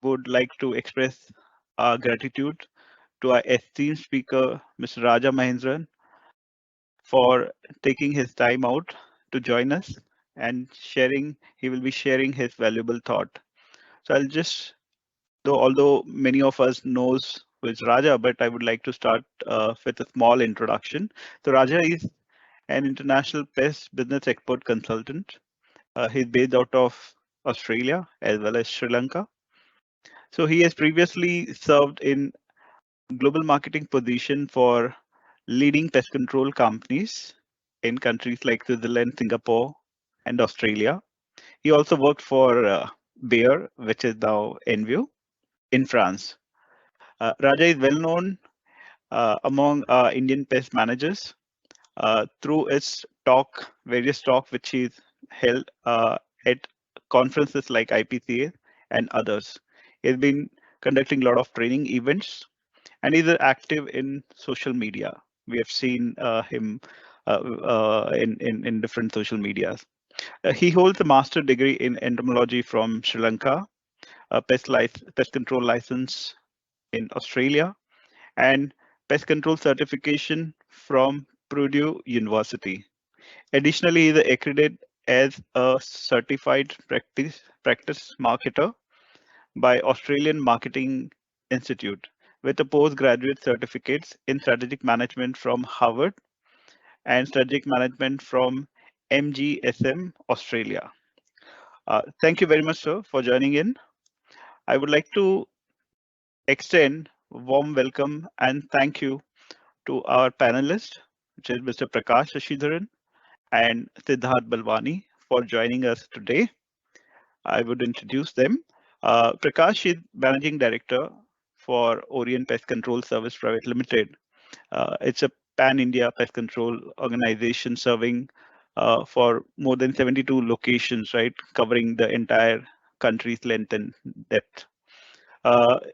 would like to express our gratitude to our esteemed speaker, Mr. Raja Mahindran, for taking his time out to join us and he will be sharing his valuable thought. So I'll just, although many of us knows who is Raja, but I would like to start with a small introduction. So Raja is an international pest business expert consultant. He's based out of Australia as well as Sri Lanka. So he has previously served in global marketing position for leading pest control companies in countries like Switzerland, Singapore, and Australia. He also worked for Bayer, which is now Envio, in France. Raja is well known among Indian pest managers through its various talk which he's held at conferences like IPCA and others. He's been conducting a lot of training events and he's active in social media. We have seen him in different social medias. He holds a master degree in entomology from Sri Lanka, a pest control license in Australia, and pest control certification from Purdue University. Additionally, he is accredited as a certified practice marketer by Australian Marketing Institute with a postgraduate certificates in strategic management from Harvard and strategic management from MGSM Australia. Thank you very much, sir, for joining in. I would like to extend warm welcome and thank you to our panelists, which is Mr. Prakash Shashidharan and Siddharth Balwani for joining us today. I would introduce them. Prakash is Managing Director for Orient Pest Control Service Private Limited. It's a pan-India pest control organization serving for more than 72 locations, right, covering the entire country's length and depth.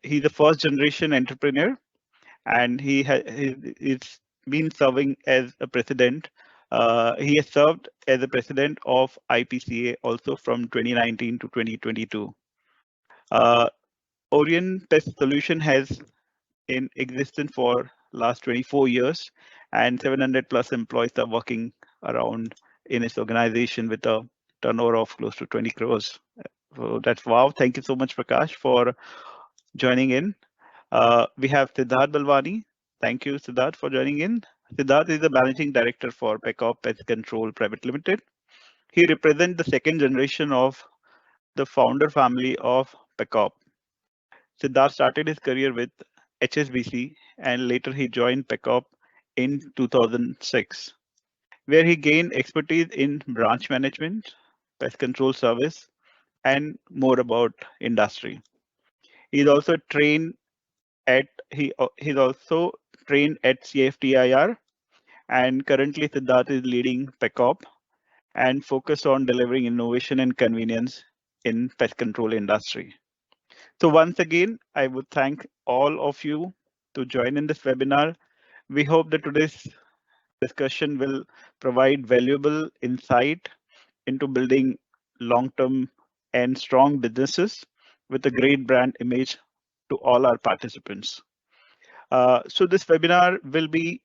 He's a first-generation entrepreneur, and he's been serving as a president. He has served as a president of IPCA also from 2019 to 2022. Uh, Orion Pest Solution has in existence for last 24 years, and 700 plus employees are working around in its organization with a turnover of close to 20 crores. So that's wow. Thank you so much, Prakash, for joining in. We have Siddharth Balwani. Thank you, Siddharth, for joining in. Siddharth is the managing director for Pecop Pest Control Private Limited. He represents the second generation of the founder family of Pecop. Siddharth started his career with HSBC and later he joined Pecop in 2006, where he gained expertise in branch management, pest control service, and more about industry. He's also trained he's also trained at CFTIR, and currently Siddharth is leading Pecop and focus on delivering innovation and convenience in pest control industry. So once again, I would thank all of you to join in this webinar. We hope that today's discussion will provide valuable insight into building long-term and strong businesses with a great brand image to all our participants. So this webinar will be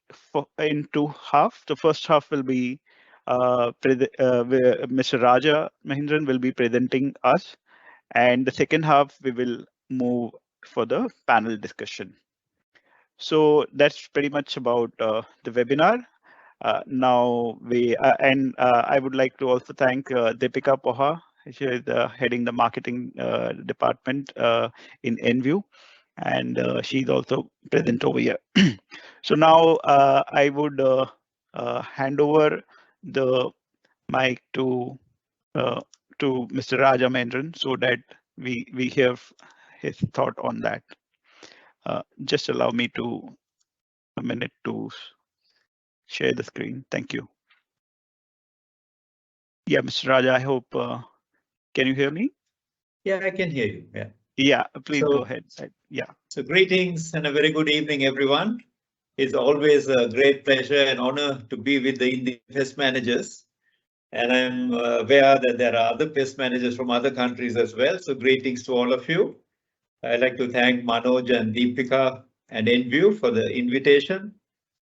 in two halves. The first half will be where Mr. Raja Mahindran will be presenting us, and the second half we will move for the panel discussion. So that's pretty much about the webinar. I would like to also thank Deepika Poha. She is heading the marketing department in Enview, and she's also present over here. So now I would hand over the mic uh, to Mr. Raja Mendran so that we hear his thought on that. Just allow me a minute to share the screen. Thank you. Yeah, Mr. Raja, I hope can you hear me? Yeah, I can hear you. Yeah. Yeah, please go ahead. Yeah. So greetings and a very good evening, everyone. It's always a great pleasure and honor to be with the Indian pest managers. And I'm aware that there are other pest managers from other countries as well. So greetings to all of you. I'd like to thank Manoj and Deepika and Enview for the invitation,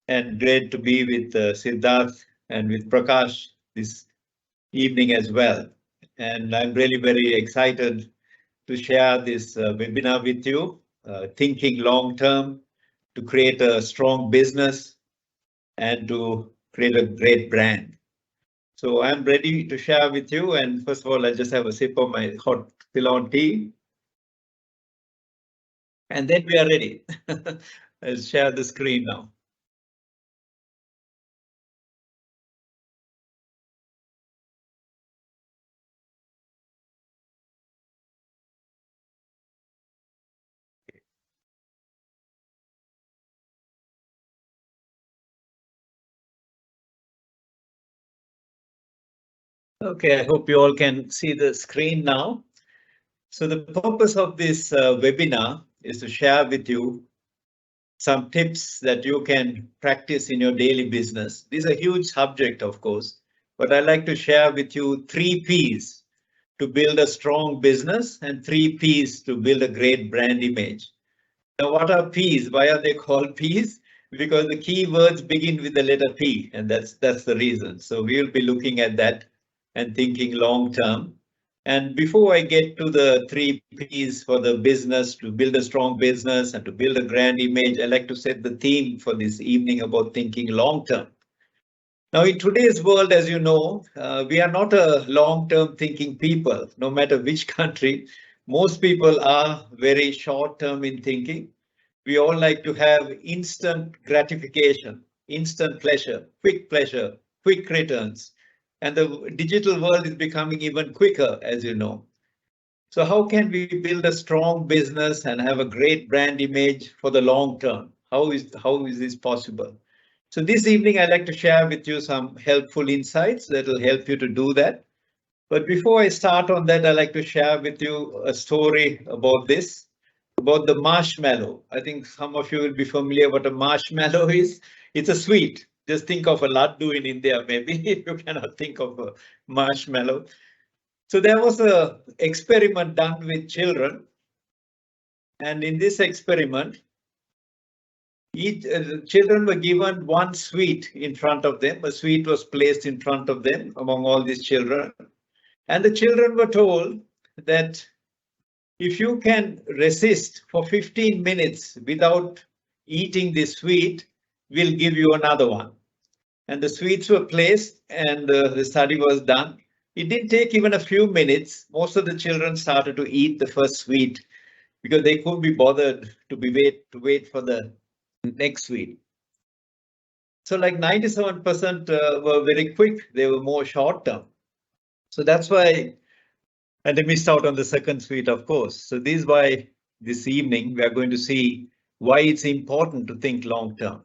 and great to be with Siddharth and with Prakash this evening as well. And I'm really very excited to share this webinar with you, thinking long term to create a strong business and to create a great brand. So I'm ready to share with you. And first of all, I'll just have a sip of my hot Ceylon tea. And then we are ready. I'll share the screen now. Okay, I hope you all can see the screen now. So the purpose of this webinar is to share with you some tips that you can practice in your daily business. This is a huge subject, of course, but I'd like to share with you 3 P's to build a strong business and 3 P's to build a great brand image. Now, what are P's? Why are they called P's? Because the key words begin with the letter P, and that's the reason. So we'll be looking at that and thinking long term. And before I get to the 3 P's for the business, to build a strong business and to build a grand image, I like to set the theme for this evening about thinking long term. Now, in today's world, as you know, we are not a long-term thinking people, no matter which country. Most people are very short-term in thinking. We all like to have instant gratification, instant pleasure, quick returns. And the digital world is becoming even quicker, as you know. So how can we build a strong business and have a great brand image for the long term? How is this possible? So this evening, I'd like to share with you some helpful insights that will help you to do that. But before I start on that, I'd like to share with you a story about this, about the marshmallow. I think some of you will be familiar what a marshmallow is. It's a sweet. Just think of a laddu in India, maybe you cannot think of a marshmallow. So there was an experiment done with children. And in this experiment, children were given one sweet in front of them. A sweet was placed in front of them among all these children. And the children were told that if you can resist for 15 minutes without eating this sweet, we'll give you another one. And the sweets were placed and the study was done. It didn't take even a few minutes. Most of the children started to eat the first sweet because they couldn't be bothered to wait for the next sweet. So like 97% were very quick. They were more short term. So that's why, and they missed out on the second sweet, of course. So this is why this evening we are going to see why it's important to think long term.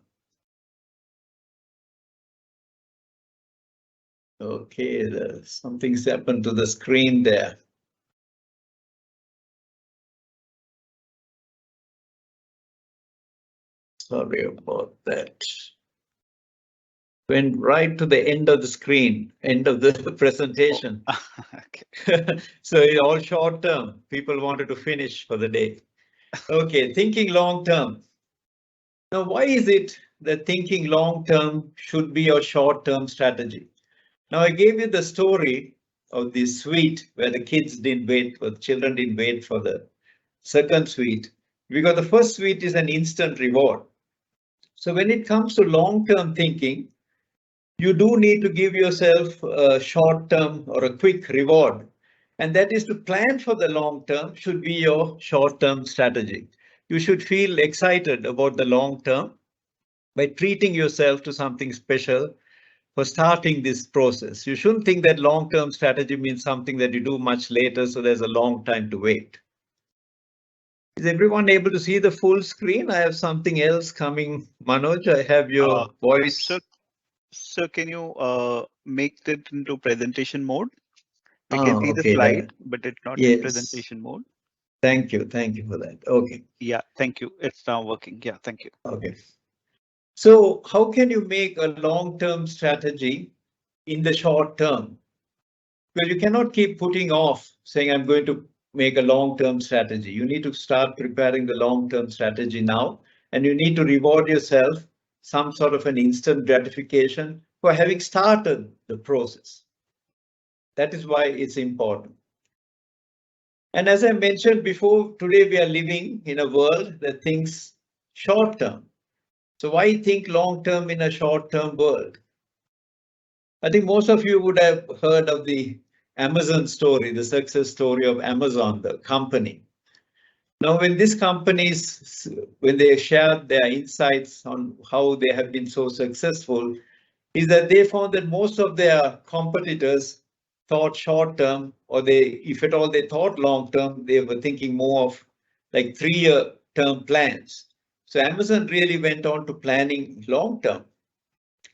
Okay, something's happened to the screen there. Sorry about that. Went right to the end of the screen, end of the presentation. Okay. So it's all short term. People wanted to finish for the day. Okay, thinking long term. Now, why is it that thinking long term should be your short term strategy? Now, I gave you the story of the sweet where the kids didn't wait, or the children didn't wait for the second sweet, because the first sweet is an instant reward. So when it comes to long term thinking, you do need to give yourself a short term or a quick reward. And that is to plan for the long term should be your short term strategy. You should feel excited about the long term by treating yourself to something special for starting this process. You shouldn't think that long term strategy means something that you do much later, so there's a long time to wait. Is everyone able to see the full screen? I have something else coming. Manoj, I have your voice. So can you make it into presentation mode? I can see the slide, but it's not in presentation mode. Thank you for that. Okay. Yeah, thank you. It's now working. Yeah, thank you. Okay. So how can you make a long-term strategy in the short term? Well, you cannot keep putting off saying I'm going to make a long-term strategy. You need to start preparing the long-term strategy now, and you need to reward yourself some sort of an instant gratification for having started the process. That is why it's important. And as I mentioned before, today we are living in a world that thinks short term. So why think long term in a short term world? I think most of you would have heard of the Amazon story, the success story of Amazon, the company. Now, when these companies, when they share their insights on how they have been so successful, is that they found that most of their competitors thought short term, or they, if at all they thought long term, they were thinking more of like 3-year term plans. So Amazon really went on to planning long term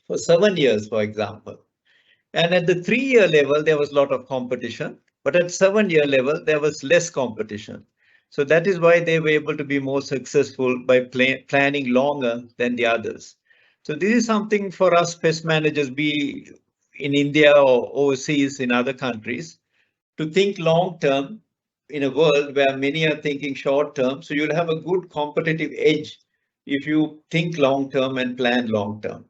for 7 years, for example. And at the 3-year level, there was a lot of competition, but at 7-year level, there was less competition. So that is why they were able to be more successful by planning longer than the others. So this is something for us pest managers, be in India or overseas in other countries, to think long term in a world where many are thinking short term. So you'll have a good competitive edge if you think long term and plan long term.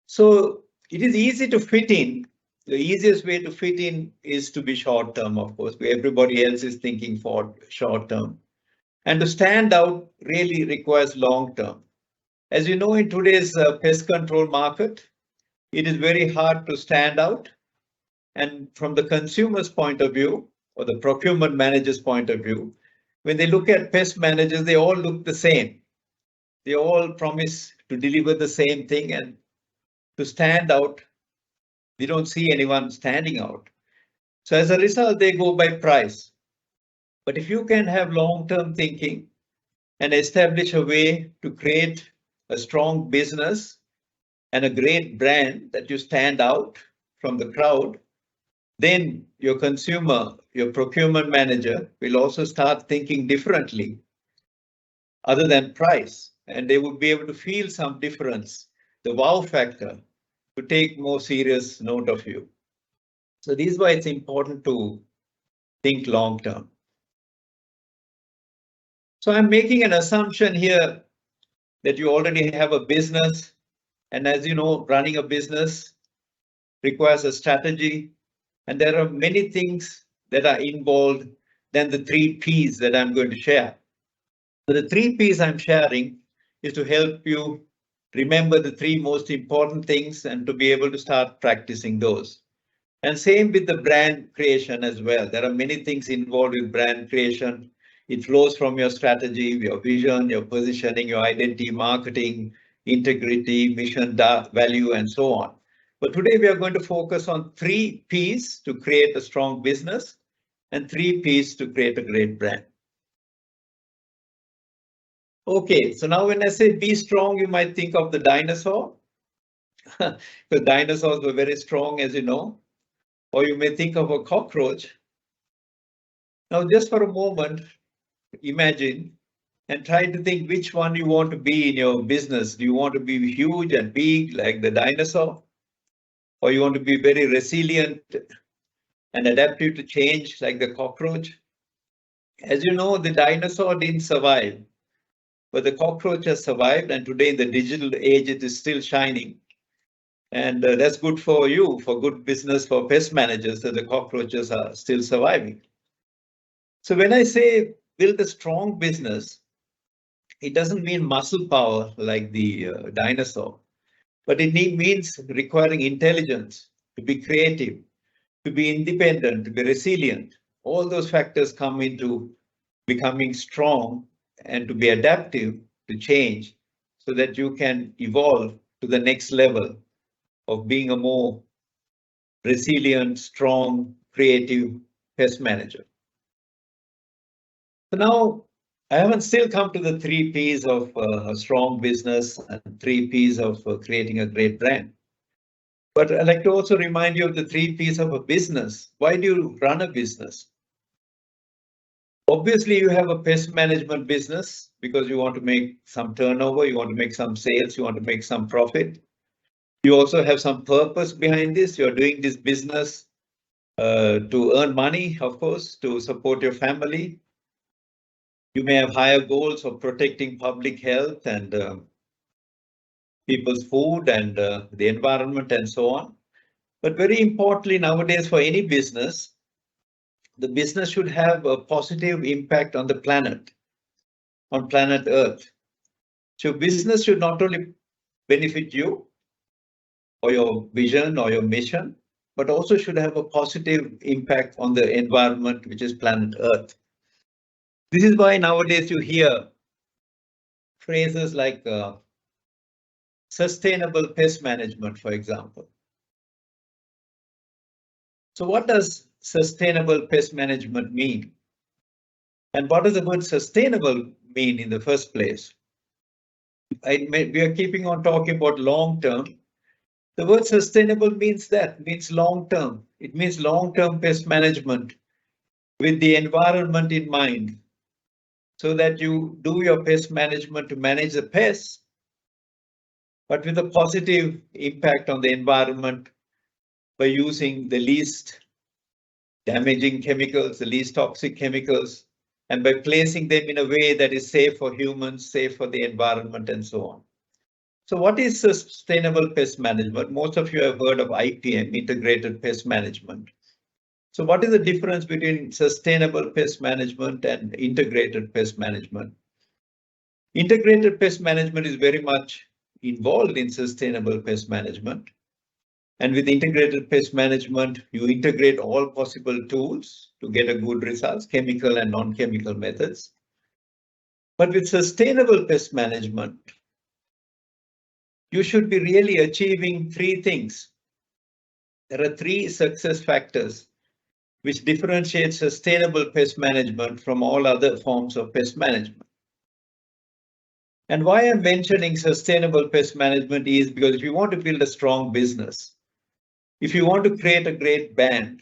So it is easy to fit in. The easiest way to fit in is to be short term, of course, where everybody else is thinking for short term. And to stand out really requires long term. As you know, in today's pest control market, it is very hard to stand out. And from the consumer's point of view, or the procurement manager's point of view, when they look at pest managers, they all look the same. They all promise to deliver the same thing, and to stand out, we don't see anyone standing out. So as a result, they go by price. But if you can have long-term thinking and establish a way to create a strong business and a great brand that you stand out from the crowd, then your consumer, your procurement manager will also start thinking differently other than price, and they would be able to feel some difference, the wow factor, to take more serious note of you. So this is why it's important to think long term. So I'm making an assumption here that you already have a business, and as you know, running a business requires a strategy, and there are many things that are involved than the 3 P's that I'm going to share. So the 3 P's I'm sharing is to help you remember the 3 most important things and to be able to start practicing those. And same with the brand creation as well. There are many things involved with brand creation. It flows from your strategy, your vision, your positioning, your identity, marketing, integrity, mission, value, and so on. But today we are going to focus on 3 P's to create a strong business and 3 P's to create a great brand. Okay, so now when I say be strong, you might think of the dinosaur. The dinosaurs were very strong, as you know. Or you may think of a cockroach. Now, just for a moment, imagine and try to think which one you want to be in your business. Do you want to be huge and big like the dinosaur? Or you want to be very resilient and adaptive to change like the cockroach? As you know, the dinosaur didn't survive, but the cockroach has survived, and today in the digital age, it is still shining. And that's good for you, for good business, for pest managers, that the cockroaches are still surviving. So when I say build a strong business, it doesn't mean muscle power like the dinosaur, but it means requiring intelligence, to be creative, to be independent, to be resilient. All those factors come into becoming strong and to be adaptive to change so that you can evolve to the next level of being a more resilient, strong, creative pest manager. So now I haven't still come to the 3 P's of a strong business and 3 P's of creating a great brand. But I'd like to also remind you of the 3 P's of a business. Why do you run a business? Obviously, you have a pest management business because you want to make some turnover, you want to make some sales, you want to make some profit. You also have some purpose behind this. You're doing this business to earn money, of course, to support your family. You may have higher goals of protecting public health and people's food and the environment and so on. But very importantly, nowadays, for any business, the business should have a positive impact on the planet, on planet Earth. So business should not only benefit you or your vision or your mission, but also should have a positive impact on the environment, which is planet Earth. This is why nowadays you hear phrases like sustainable pest management, for example. So what does sustainable pest management mean? And what does the word sustainable mean in the first place? We are keeping on talking about long term. The word sustainable means long term. It means long term pest management with the environment in mind, so that you do your pest management to manage the pests, but with a positive impact on the environment by using the least damaging chemicals, the least toxic chemicals, and by placing them in a way that is safe for humans, safe for the environment, and so on. So what is sustainable pest management? Most of you have heard of IPM, integrated pest management. So what is the difference between sustainable pest management and integrated pest management? Integrated pest management is very much involved in sustainable pest management. And with integrated pest management, you integrate all possible tools to get a good results, chemical and non-chemical methods. But with sustainable pest management, you should be really achieving three things. There are three success factors which differentiate sustainable pest management from all other forms of pest management. And why I'm mentioning sustainable pest management is because if you want to build a strong business, if you want to create a great brand,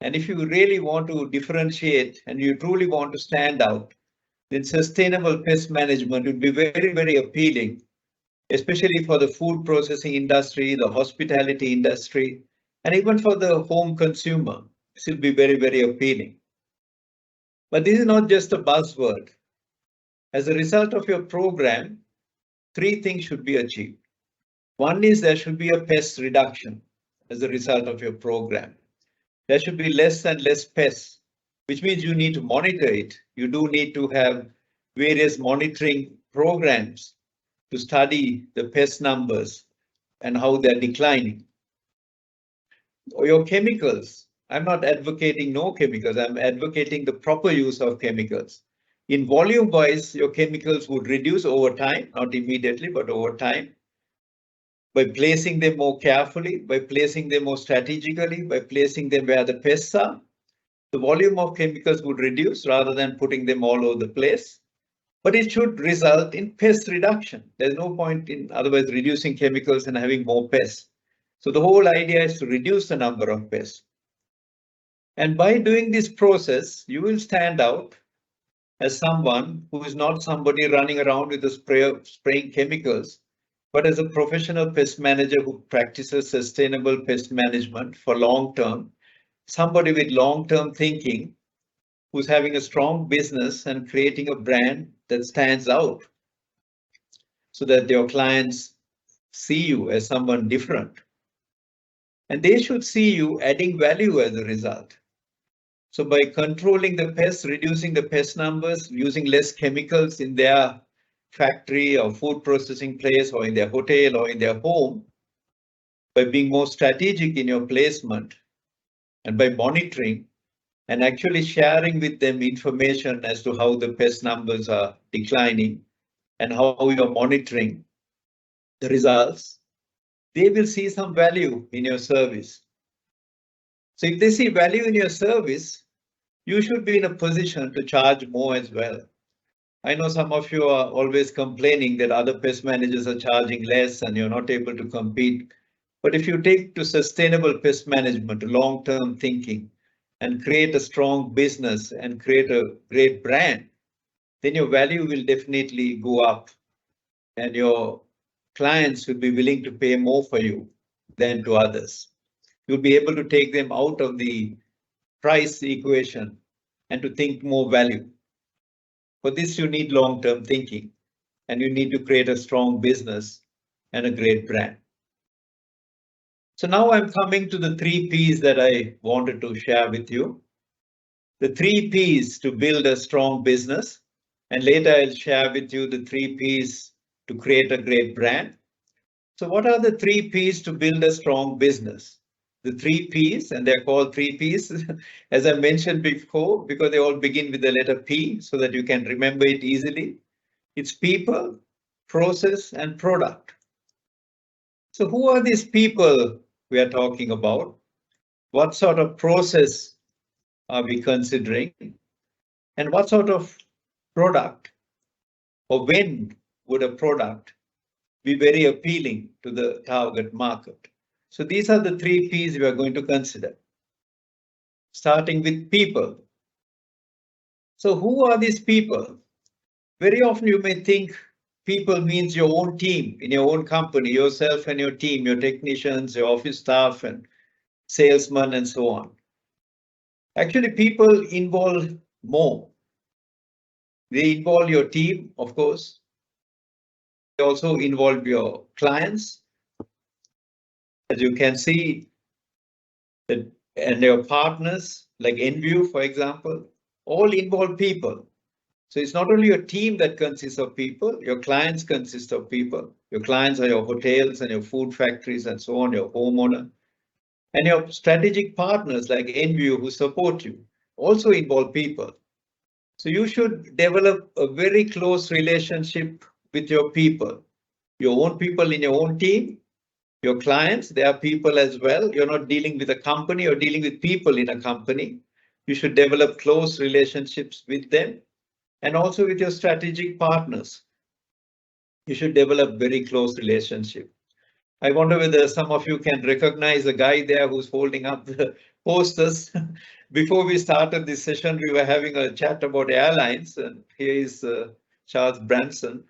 and if you really want to differentiate and you truly want to stand out, then sustainable pest management would be very, very appealing, especially for the food processing industry, the hospitality industry, and even for the home consumer. This will be very, very appealing. But this is not just a buzzword. As a result of your program, three things should be achieved. One is there should be a pest reduction as a result of your program. There should be less and less pests, which means you need to monitor it. You do need to have various monitoring programs to study the pest numbers and how they're declining. Your chemicals, I'm not advocating no chemicals, I'm advocating the proper use of chemicals. In volume wise, your chemicals would reduce over time, not immediately, but over time. By placing them more carefully, by placing them more strategically, by placing them where the pests are, the volume of chemicals would reduce rather than putting them all over the place. But it should result in pest reduction. There's no point in otherwise reducing chemicals and having more pests. So the whole idea is to reduce the number of pests. And by doing this process, you will stand out as someone who is not somebody running around with a sprayer spraying chemicals, but as a professional pest manager who practices sustainable pest management for long term, somebody with long-term thinking who's having a strong business and creating a brand that stands out so that your clients see you as someone different. And they should see you adding value as a result. So by controlling the pests, reducing the pest numbers, using less chemicals in their factory or food processing place or in their hotel or in their home, by being more strategic in your placement and by monitoring and actually sharing with them information as to how the pest numbers are declining and how you're monitoring the results, they will see some value in your service. So if they see value in your service, you should be in a position to charge more as well. I know some of you are always complaining that other pest managers are charging less and you're not able to compete. But if you take to sustainable pest management, long-term thinking, and create a strong business and create a great brand, then your value will definitely go up and your clients will be willing to pay more for you than to others. You'll be able to take them out of the price equation and to think more value. For this, you need long-term thinking, and you need to create a strong business and a great brand. So now I'm coming to the 3 P's that I wanted to share with you. The 3 P's to build a strong business, and later I'll share with you the 3 P's to create a great brand. So what are the 3 P's to build a strong business? The 3 P's, and they're called 3 P's, as I mentioned before, because they all begin with the letter P so that you can remember it easily. It's people, process, and product. So who are these people we are talking about? What sort of process are we considering? And what sort of product, or when would a product be very appealing to the target market? So these are the 3 P's we are going to consider. Starting with people. So who are these people? Very often you may think people means your own team in your own company, yourself and your team, your technicians, your office staff and salesmen and so on. Actually, people involve more. They involve your team, of course. They also involve your clients. As you can see, and your partners like Enview, for example, all involve people. So it's not only your team that consists of people, your clients consist of people. Your clients are your hotels and your food factories and so on, your homeowner. And your strategic partners like Enview who support you also involve people. So you should develop a very close relationship with your people, your own people in your own team, your clients, they are people as well. You're not dealing with a company, you're dealing with people in a company. You should develop close relationships with them and also with your strategic partners. You should develop very close relationship. I wonder whether some of you can recognize a guy there who's holding up the posters. Before we started this session, we were having a chat about airlines, and here is Charles Branson.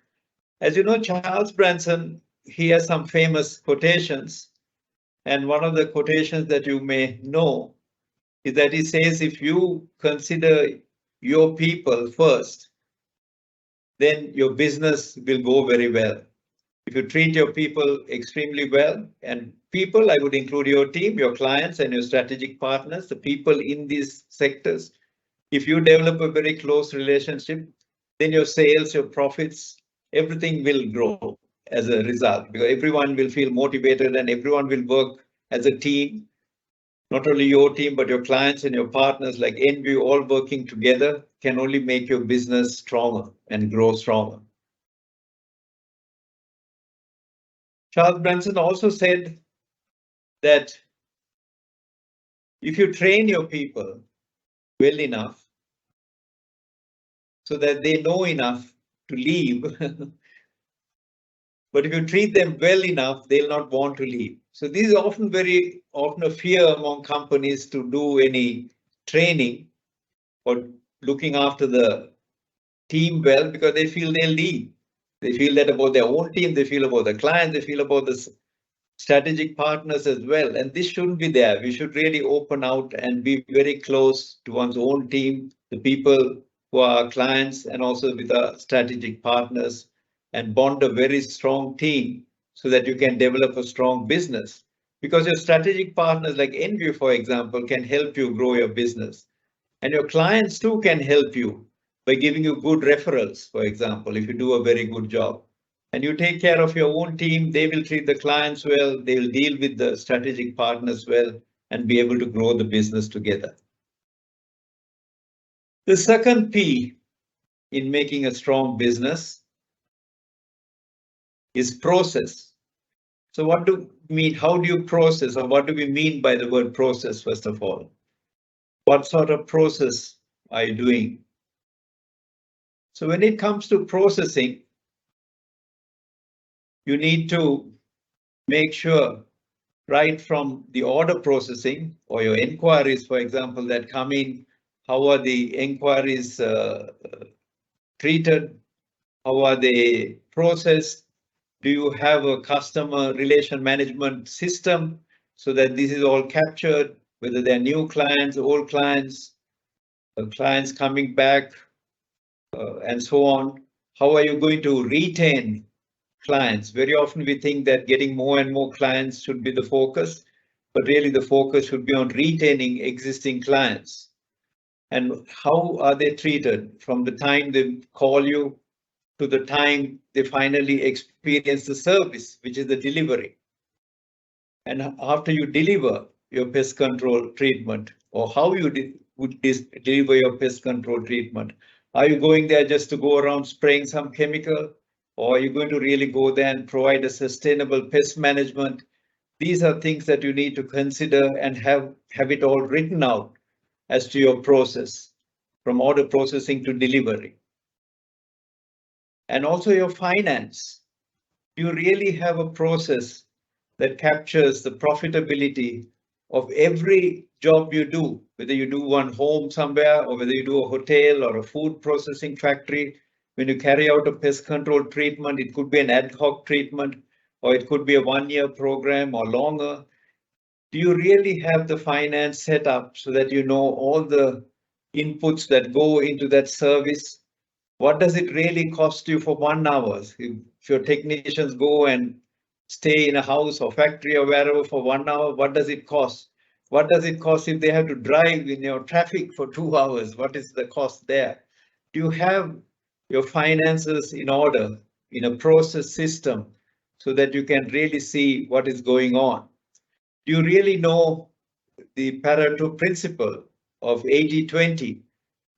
As you know, Charles Branson, he has some famous quotations. And one of the quotations that you may know is that he says, if you consider your people first, then your business will go very well. If you treat your people extremely well, and people, I would include your team, your clients and your strategic partners, the people in these sectors. If you develop a very close relationship, then your sales, your profits, everything will grow as a result, because everyone will feel motivated and everyone will work as a team. Not only your team, but your clients and your partners like Enview all working together can only make your business stronger and grow stronger. Charles Branson also said that if you train your people well enough so that they know enough to leave, but if you treat them well enough, they'll not want to leave. So this is often very often a fear among companies to do any training or looking after the team well, because they feel they'll leave. They feel that about their own team, they feel about the clients, they feel about the strategic partners as well. And this shouldn't be there. We should really open out and be very close to one's own team, the people who are clients, and also with our strategic partners, and bond a very strong team so that you can develop a strong business. Because your strategic partners like Enview, for example, can help you grow your business. And your clients too can help you by giving you good referrals, for example, if you do a very good job. And you take care of your own team, they will treat the clients well, they will deal with the strategic partners well, and be able to grow the business together. The second P in making a strong business is process. So what do we mean? How do you process, or what do we mean by the word process, first of all? What sort of process are you doing? So when it comes to processing, you need to make sure right from the order processing or your inquiries, for example, that come in, how are the inquiries treated? How are they processed? Do you have a customer relation management system so that this is all captured, whether they're new clients, old clients, clients coming back, and so on. How are you going to retain clients? Very often we think that getting more and more clients should be the focus, but really the focus should be on retaining existing clients. And how are they treated from the time they call you to the time they finally experience the service, which is the delivery. And after you deliver your pest control treatment, or how you would deliver your pest control treatment. Are you going there just to go around spraying some chemical, or are you going to really go there and provide a sustainable pest management? These are things that you need to consider and have it all written out as to your process, from order processing to delivery. And also your finance. You really have a process that captures the profitability of every job you do, whether you do one home somewhere or whether you do a hotel or a food processing factory. When you carry out a pest control treatment, it could be an ad hoc treatment, or it could be a 1-year program or longer. Do you really have the finance set up so that you know all the inputs that go into that service? What does it really cost you for 1 hour? If your technicians go and stay in a house or factory or wherever for 1 hour, what does it cost? What does it cost if they have to drive in your traffic for 2 hours? What is the cost there? Do you have your finances in order in a process system so that you can really see what is going on? Do you really know the Pareto principle of 80-20?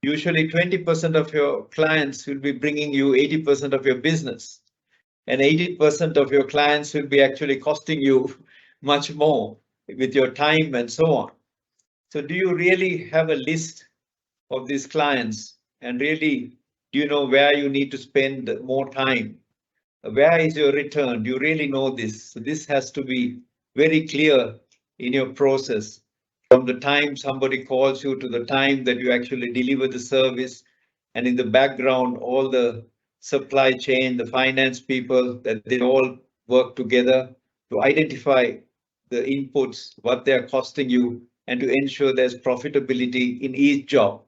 Usually 20% of your clients will be bringing you 80% of your business, and 80% of your clients will be actually costing you much more with your time and so on. So do you really have a list of these clients, and really do you know where you need to spend more time? Where is your return? Do you really know this? So this has to be very clear in your process, from the time somebody calls you to the time that you actually deliver the service, and in the background, all the supply chain, the finance people, that they all work together to identify the inputs, what they're costing you, and to ensure there's profitability in each job.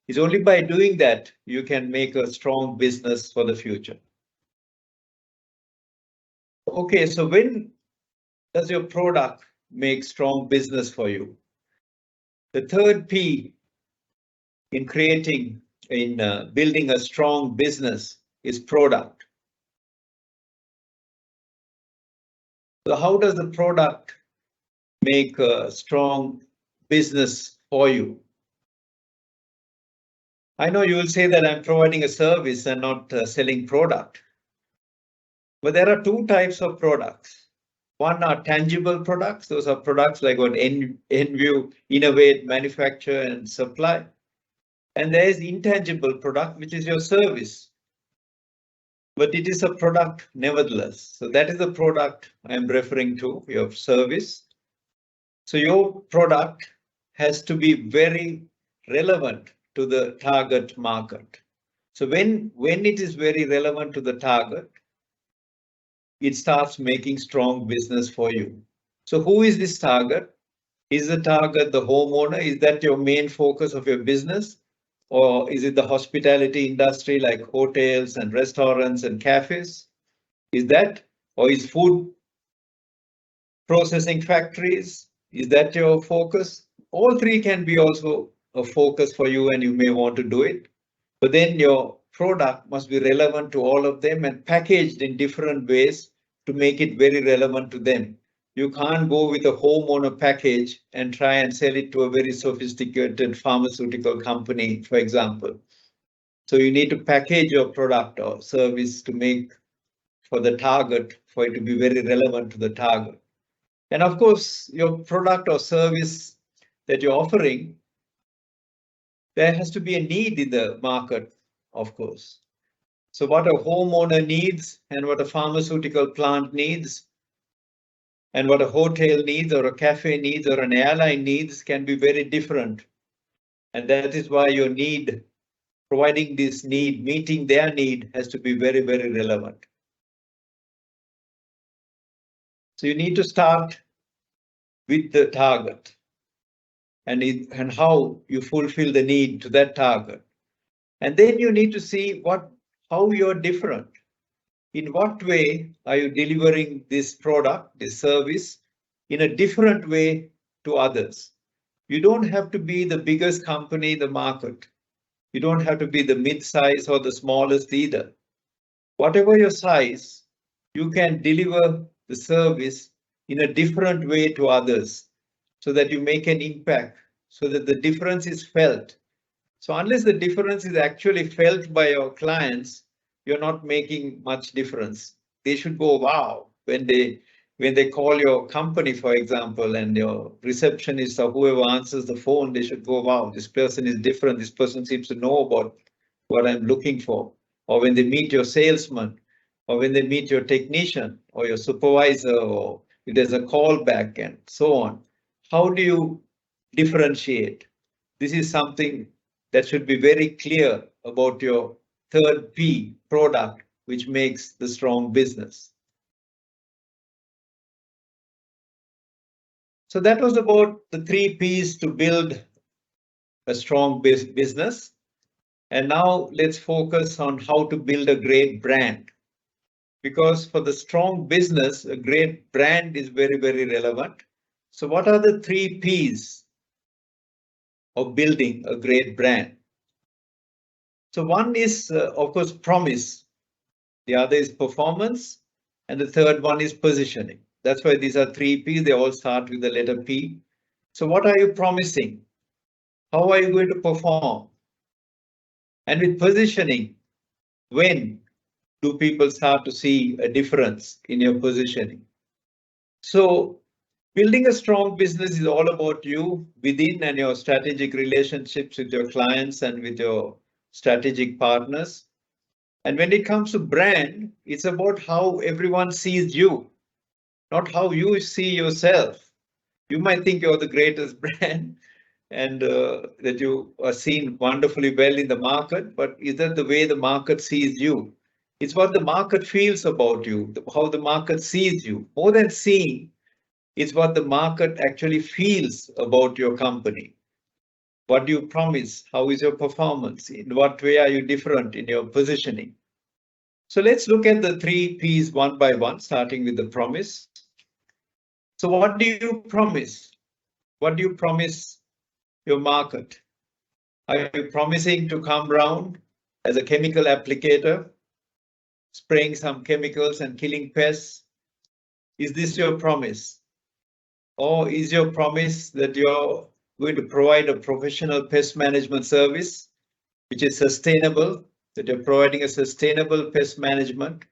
It's only by doing that you can make a strong business for the future. Okay, so when does your product make strong business for you? The third P in building a strong business is product. So how does the product make a strong business for you? I know you will say that I'm providing a service and not selling product. But there are two types of products. One are tangible products. Those are products like what Enview innovate, manufacture, and supply. And there is intangible product, which is your service. But it is a product nevertheless. So that is the product I'm referring to, your service. So your product has to be very relevant to the target market. So when it is very relevant to the target, it starts making strong business for you. So who is this target? Is the target the homeowner? Is that your main focus of your business? Or is it the hospitality industry like hotels and restaurants and cafes? Is that, or is food processing factories? Is that your focus? All three can be also a focus for you, and you may want to do it. But then your product must be relevant to all of them and packaged in different ways to make it very relevant to them. You can't go with a homeowner package and try and sell it to a very sophisticated pharmaceutical company, for example. So you need to package your product or service to make for the target, for it to be very relevant to the target. And of course, your product or service that you're offering, there has to be a need in the market, of course. So what a homeowner needs and what a pharmaceutical plant needs and what a hotel needs or a cafe needs or an airline needs can be very different. And that is why your need, providing this need, meeting their need has to be very, very relevant. So you need to start with the target and how you fulfill the need to that target. And then you need to see how you're different. In what way are you delivering this product, this service, in a different way to others? You don't have to be the biggest company in the market. You don't have to be the mid-size or the smallest either. Whatever your size, you can deliver the service in a different way to others so that you make an impact, so that the difference is felt. So unless the difference is actually felt by your clients, you're not making much difference. They should go, wow, when they call your company, for example, and your receptionist or whoever answers the phone, they should go, wow, this person is different. This person seems to know about what I'm looking for. Or when they meet your salesman, or when they meet your technician or your supervisor, or if there's a call back and so on. How do you differentiate? This is something that should be very clear about your third P, product, which makes the strong business. So that was about the 3 Ps to build a strong business. And now let's focus on how to build a great brand. Because for the strong business, a great brand is very, very relevant. So what are the 3 Ps of building a great brand? So one is, of course, promise. The other is performance. And the third one is positioning. That's why these are 3 Ps. They all start with the letter P. So what are you promising? How are you going to perform? And with positioning, when do people start to see a difference in your positioning? So building a strong business is all about you within and your strategic relationships with your clients and with your strategic partners. And when it comes to brand, it's about how everyone sees you, not how you see yourself. You might think you're the greatest brand and that you are seen wonderfully well in the market, but is that the way the market sees you? It's what the market feels about you, how the market sees you. More than seeing, it's what the market actually feels about your company. What do you promise? How is your performance? In what way are you different in your positioning? So let's look at the 3 Ps one by one, starting with the promise. So what do you promise? What do you promise your market? Are you promising to come round as a chemical applicator, spraying some chemicals and killing pests? Is this your promise? Or is your promise that you're going to provide a professional pest management service, which is sustainable, that you're providing a sustainable pest management,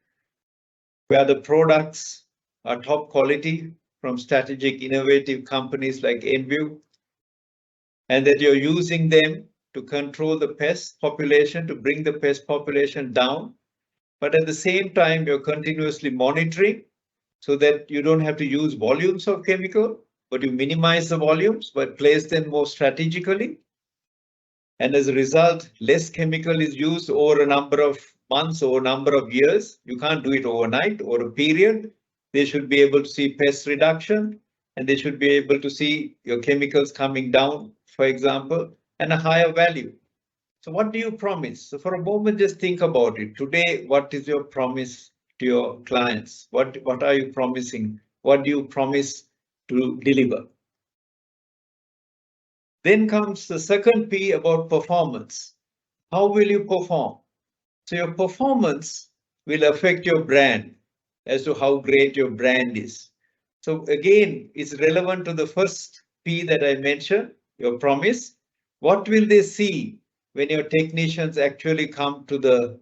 where the products are top quality from strategic innovative companies like Enview, and that you're using them to control the pest population, to bring the pest population down. But at the same time, you're continuously monitoring so that you don't have to use volumes of chemical, but you minimize the volumes, but place them more strategically. And as a result, less chemical is used over a number of months or a number of years. You can't do it overnight or a period. They should be able to see pest reduction, and they should be able to see your chemicals coming down, for example, and a higher value. So what do you promise? So for a moment, just think about it. Today, what is your promise to your clients? What are you promising? What do you promise to deliver? Then comes the second P about performance. How will you perform? So your performance will affect your brand as to how great your brand is. So again, it's relevant to the first P that I mentioned, your promise. What will they see when your technicians actually come to the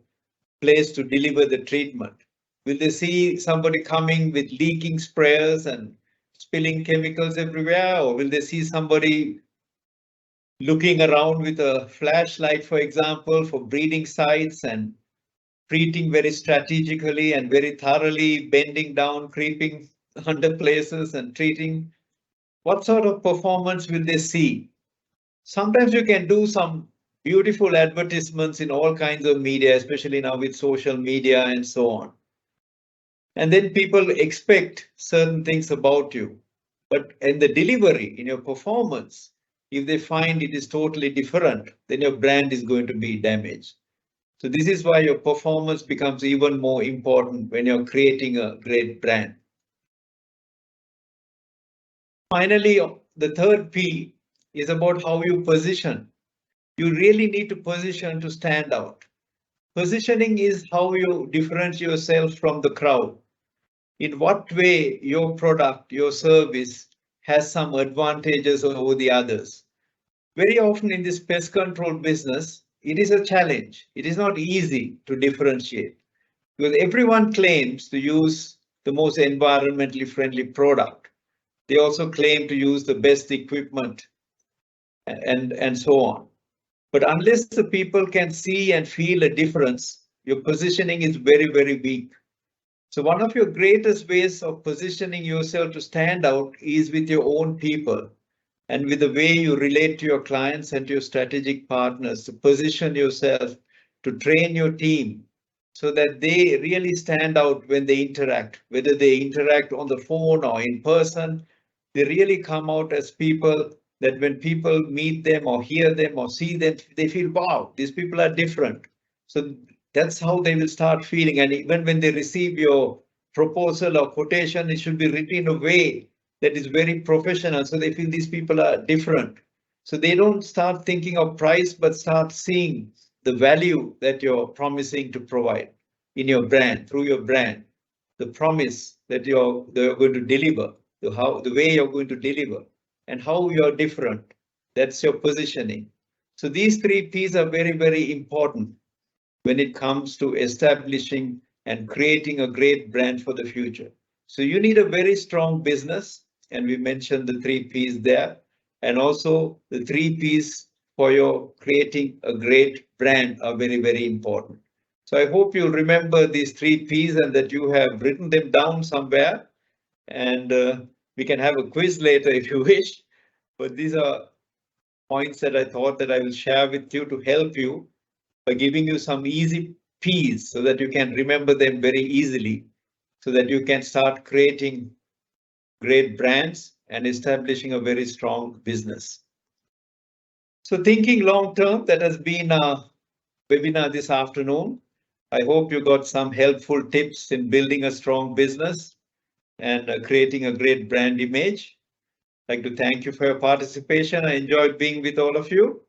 place to deliver the treatment? Will they see somebody coming with leaking sprayers and spilling chemicals everywhere? Or will they see somebody looking around with a flashlight, for example, for breeding sites and treating very strategically and very thoroughly, bending down, creeping under places and treating? What sort of performance will they see? Sometimes you can do some beautiful advertisements in all kinds of media, especially now with social media and so on. And then people expect certain things about you. But in the delivery, in your performance, if they find it is totally different, then your brand is going to be damaged. So this is why your performance becomes even more important when you're creating a great brand. Finally, the third P is about how you position. You really need to position to stand out. Positioning is how you differentiate yourself from the crowd. In what way your product, your service has some advantages over the others. Very often in this pest control business, it is a challenge. It is not easy to differentiate because everyone claims to use the most environmentally friendly product. They also claim to use the best equipment and so on. But unless the people can see and feel a difference, your positioning is very, very weak. So one of your greatest ways of positioning yourself to stand out is with your own people and with the way you relate to your clients and to your strategic partners, to position yourself, to train your team so that they really stand out when they interact, whether they interact on the phone or in person. They really come out as people that when people meet them or hear them or see them, they feel, wow, these people are different. So that's how they will start feeling. And even when they receive your proposal or quotation, it should be written in a way that is very professional. So they feel these people are different. So they don't start thinking of price, but start seeing the value that you're promising to provide in your brand, through your brand, the promise that you're going to deliver, the way you're going to deliver, and how you're different. That's your positioning. So these three P's are very, very important when it comes to establishing and creating a great brand for the future. So you need a very strong business, and we mentioned the three P's there, and also the three P's for your creating a great brand are very, very important. So I hope you'll remember these three P's and that you have written them down somewhere, and we can have a quiz later if you wish. But these are points that I thought that I will share with you to help you by giving you some easy P's so that you can remember them very easily, so that you can start creating great brands and establishing a very strong business. So thinking long term, that has been a webinar this afternoon. I hope you got some helpful tips in building a strong business and creating a great brand image. I'd like to thank you for your participation. I enjoyed being with all of you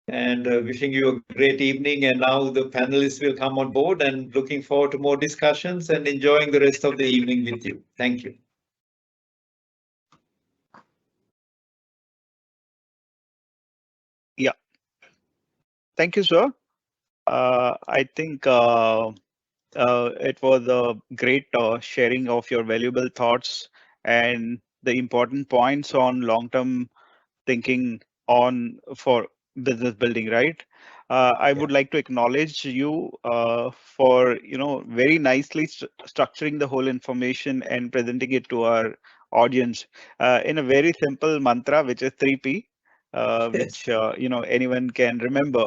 and wishing you a great evening. And now the panelists will come on board and looking forward to more discussions and enjoying the rest of the evening with you. Thank you. Yeah, thank you, sir. I think it was a great sharing of your valuable thoughts and the important points on long-term thinking on for business building, right? I would like to acknowledge you for very nicely structuring the whole information and presenting it to our audience in a very simple mantra, which is 3P, which anyone can remember.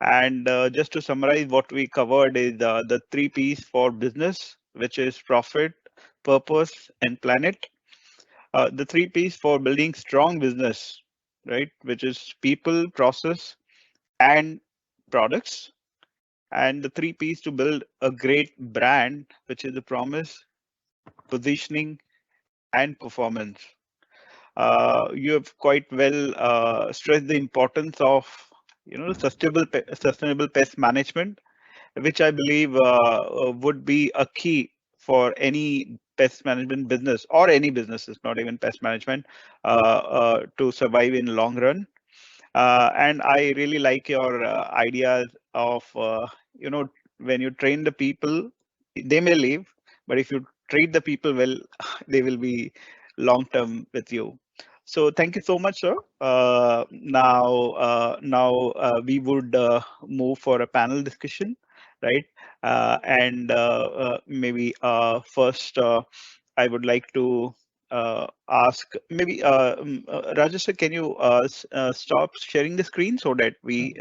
And just to summarize, what we covered is the 3Ps for business, which is profit, purpose, and planet. The 3Ps for building strong business, right, which is people, process, and products. And the 3Ps to build a great brand, which is the promise, positioning, and performance. You have quite well stressed the importance of sustainable pest management, which I believe would be a key for any pest management business or any businesses, not even pest management, to survive in long run. And I really like your ideas of, when you train the people, they may leave, but if you treat the people well, they will be long term with you. So thank you so much, sir. Now we would move for a panel discussion, right? And maybe first, I would like to ask maybe Rajesh, sir, can you stop sharing the screen so that we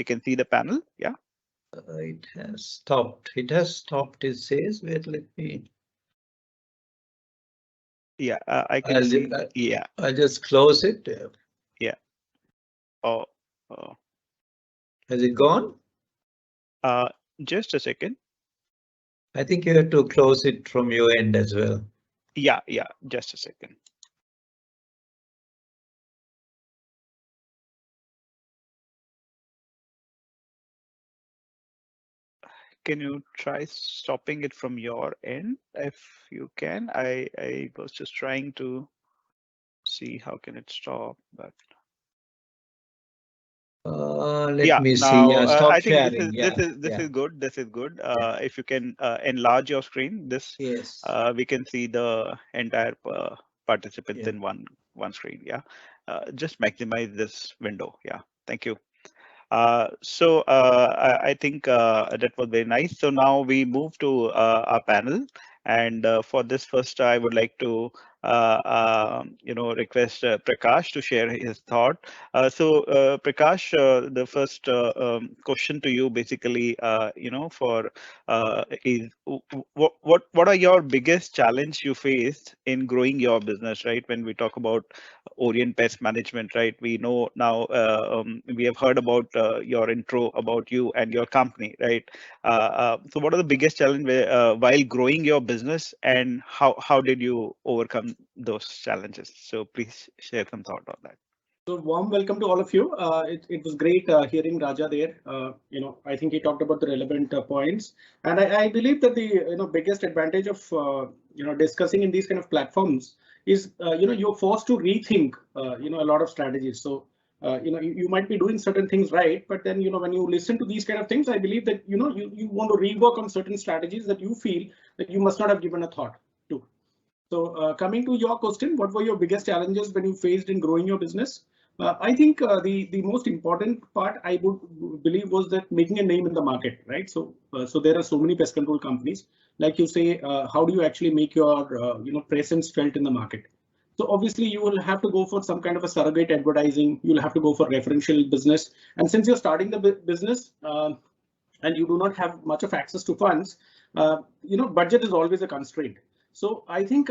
can see the panel? Yeah. It has stopped. It has stopped, it says. Wait, let me. Yeah, I can see. Yeah, I'll just close it. yeah. Oh, oh. Has it gone? Uh, just a second. I think you have to close it from your end as well. Yeah, yeah. Just a second. Can you try stopping it from your end if you can? I was just trying to see how can it stop, but Let yeah. me see. Now Stop I think this sharing. is this Yeah, is this yeah, is good. This is good. yeah. If you can enlarge your screen, this Yes, we can see the entire participants yeah. in one screen. Yeah. Just maximize this window. Yeah. Thank you. I think that was very nice. So now we move to our panel, and for this first, I would like to request Prakash to share his thought. Prakash, the first question to you, basically, for is what are your biggest challenge you faced in growing your business, right? When we talk about Orient Pest Management, right? We know now, we have heard about your intro about you and your company, right? So what are the biggest challenge while growing your business, and how did you overcome those challenges? So please share some thought on that. So warm welcome to all of you. It was great hearing Raja there. I think he talked about the relevant points, and I believe that the biggest advantage of discussing in these kind of platforms is you're forced to rethink a lot of strategies. So you might be doing certain things right, but then when you listen to these kind of things, I believe that you want to rework on certain strategies that you feel that you must not have given a thought to. So coming to your question, what were your biggest challenges when you faced in growing your business? I think the most important part I would believe was that making a name in the market, right? So there are so many pest control companies, like you say, how do you actually make your presence felt in the market? So obviously you will have to go for some kind of a surrogate advertising. You'll have to go for referential business, and since you're starting the business and you do not have much of access to funds, budget is always a constraint. So I think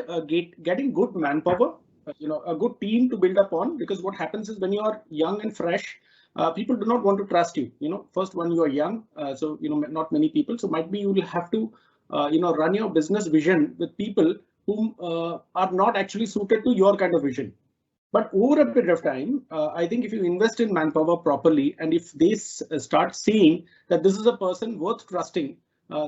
getting good manpower, a good team to build upon, because what happens is when you are young and fresh, people do not want to trust you. First when you are young, so not many people. So might be you will have to, run your business vision with people whom are not actually suited to your kind of vision. But over a period of time, I think if you invest in manpower properly, and if they start seeing that this is a person worth trusting,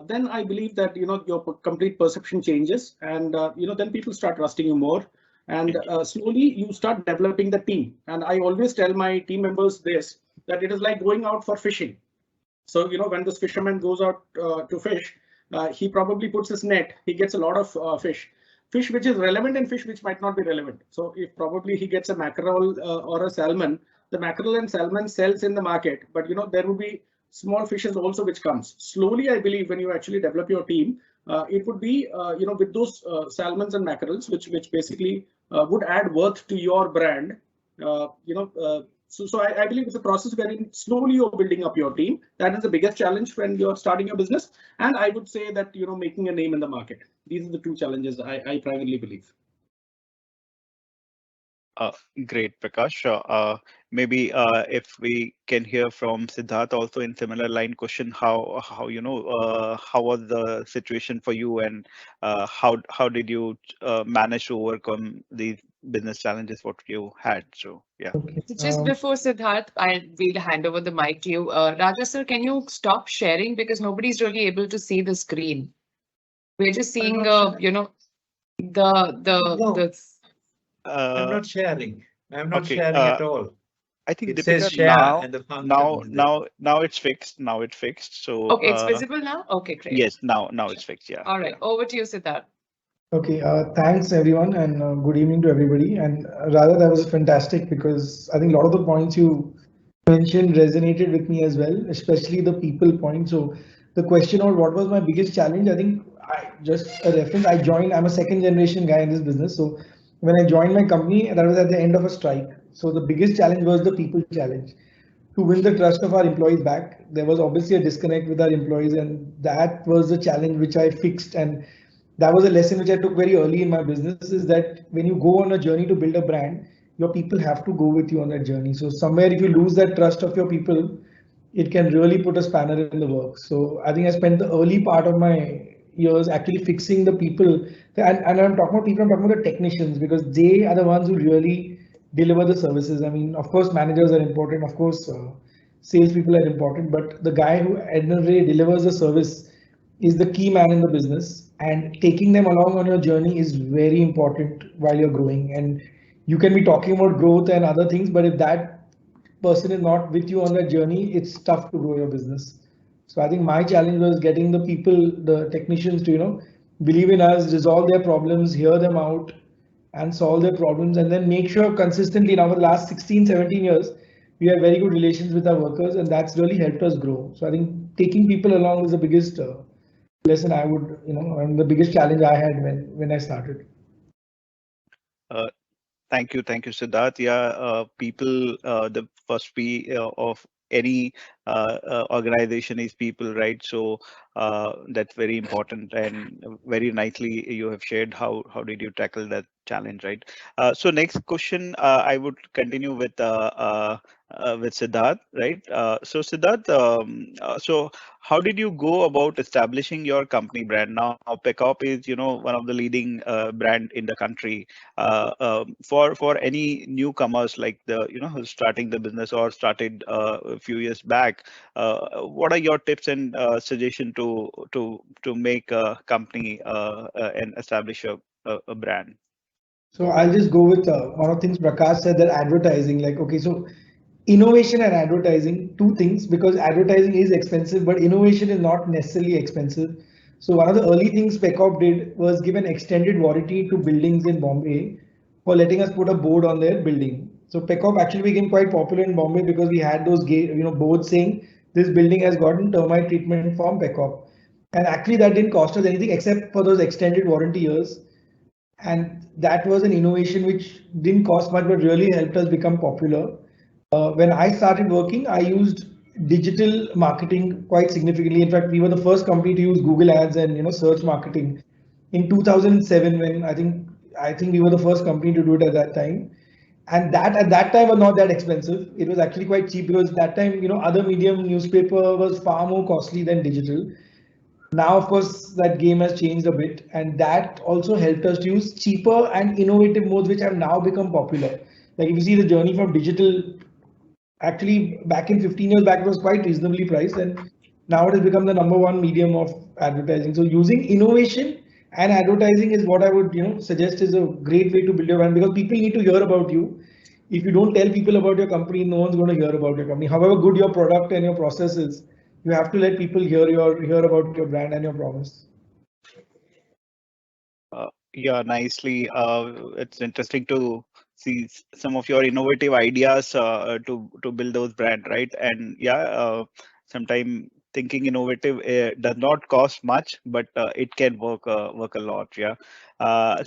then I believe that your complete perception changes, and then people start trusting you more, and slowly you start developing the team. And I always tell my team members this, that it is like going out for fishing. So when this fisherman goes out to fish, he probably puts his net. He gets a lot of fish which is relevant and fish which might not be relevant. So if probably he gets a mackerel or a salmon, the mackerel and salmon sells in the market, but there will be small fishes also which comes slowly. I believe when you actually develop your team, it would be with those salmons and mackerels which basically would add worth to your brand. Uh, you know. So I believe it's a process wherein slowly you're building up your team. That is the biggest challenge when you're starting your business. And I would say that making a name in the market. These are the two challenges I primarily believe. Uh, Great, Prakash. Maybe if we can hear from Siddharth also in similar line question, how was the situation for you, and how did you manage to overcome these business challenges what you had? So yeah. Okay. So just before Siddharth, we'll hand over the mic to you. Raja sir, can you stop sharing because nobody's really able to see the screen. We're just seeing, not the No. the. I'm Uh, not sharing. I'm not okay. sharing at all. I think It says Deepika share and the function is there. now it's fixed. Now it's fixed. So Okay, it's visible now. Okay, great. yes, now it's fixed. Yeah. All right, Yeah. over to you, Siddharth. Okay, thanks everyone, and good evening to everybody. And rather, that was fantastic because I think a lot of the points you mentioned resonated with me as well, especially the people point. So the question of what was my biggest challenge, I think I just a reference. I'm a second generation guy in this business. So when I joined my company, that was at the end of a strike. So the biggest challenge was the people challenge. To win the trust of our employees back, there was obviously a disconnect with our employees, and that was the challenge which I fixed. And that was a lesson which I took very early in my business, is that when you go on a journey to build a brand, your people have to go with you on that journey. So somewhere if you lose that trust of your people, it can really put a spanner in the works. So I think I spent the early part of my years actually fixing the people. And I'm talking about people, I'm talking about the technicians, because they are the ones who really deliver the services. I mean, of course, managers are important. Of course, salespeople are important, but the guy who at the end of the day delivers the service is the key man in the business, and taking them along on your journey is very important while you're growing. And you can be talking about growth and other things, but if that person is not with you on that journey, it's tough to grow your business. So I think my challenge was getting the people, the technicians to, believe in us, resolve their problems, hear them out and solve their problems, and then make sure consistently now for the last 16, 17 years, we have very good relations with our workers, and that's really helped us grow. So I think taking people along is the biggest lesson I would, and the biggest challenge I had when I started. Thank you, Siddharth. Yeah, people, the first P of any organization is people, right? So that's very important, and very nicely you have shared how did you tackle that challenge, right? So next question, I would continue with Siddharth, right? So Siddharth, so how did you go about establishing your company brand? Now, Pekop is, one of the leading brand in the country. For any newcomers like who's starting the business or started a few years back, what are your tips and suggestion to make a company and establish a brand? So I'll just go with one of the things Prakash said, that advertising, like, okay, so innovation and advertising, two things, because advertising is expensive, but innovation is not necessarily expensive. So one of the early things Pekop did was give an extended warranty to buildings in Bombay for letting us put a board on their building. So Pekop actually became quite popular in Bombay because we had those boards saying this building has gotten termite treatment from Pekop. And actually that didn't cost us anything except for those extended warranty years. And that was an innovation which didn't cost much but really helped us become popular. When I started working, I used digital marketing quite significantly. In fact, we were the first company to use Google Ads and search marketing in 2007. When I think we were the first company to do it at that time. And that at that time was not that expensive. It was actually quite cheap, because that time other medium newspaper was far more costly than digital. Now, of course, that game has changed a bit, and that also helped us to use cheaper and innovative modes, which have now become popular. Like if you see the journey from digital, actually back in 15 years back, it was quite reasonably priced, and now it has become the #1 medium of advertising. So using innovation and advertising is what I would suggest is a great way to build your brand, because people need to hear about you. If you don't tell people about your company, no one's going to hear about your company. However good your product and your process is, you have to let people hear about your brand and your promise. Yeah, nicely. It's interesting to see some of your innovative ideas to build those brand, right? And yeah, sometimes thinking innovative does not cost much, but it can work a lot. Yeah.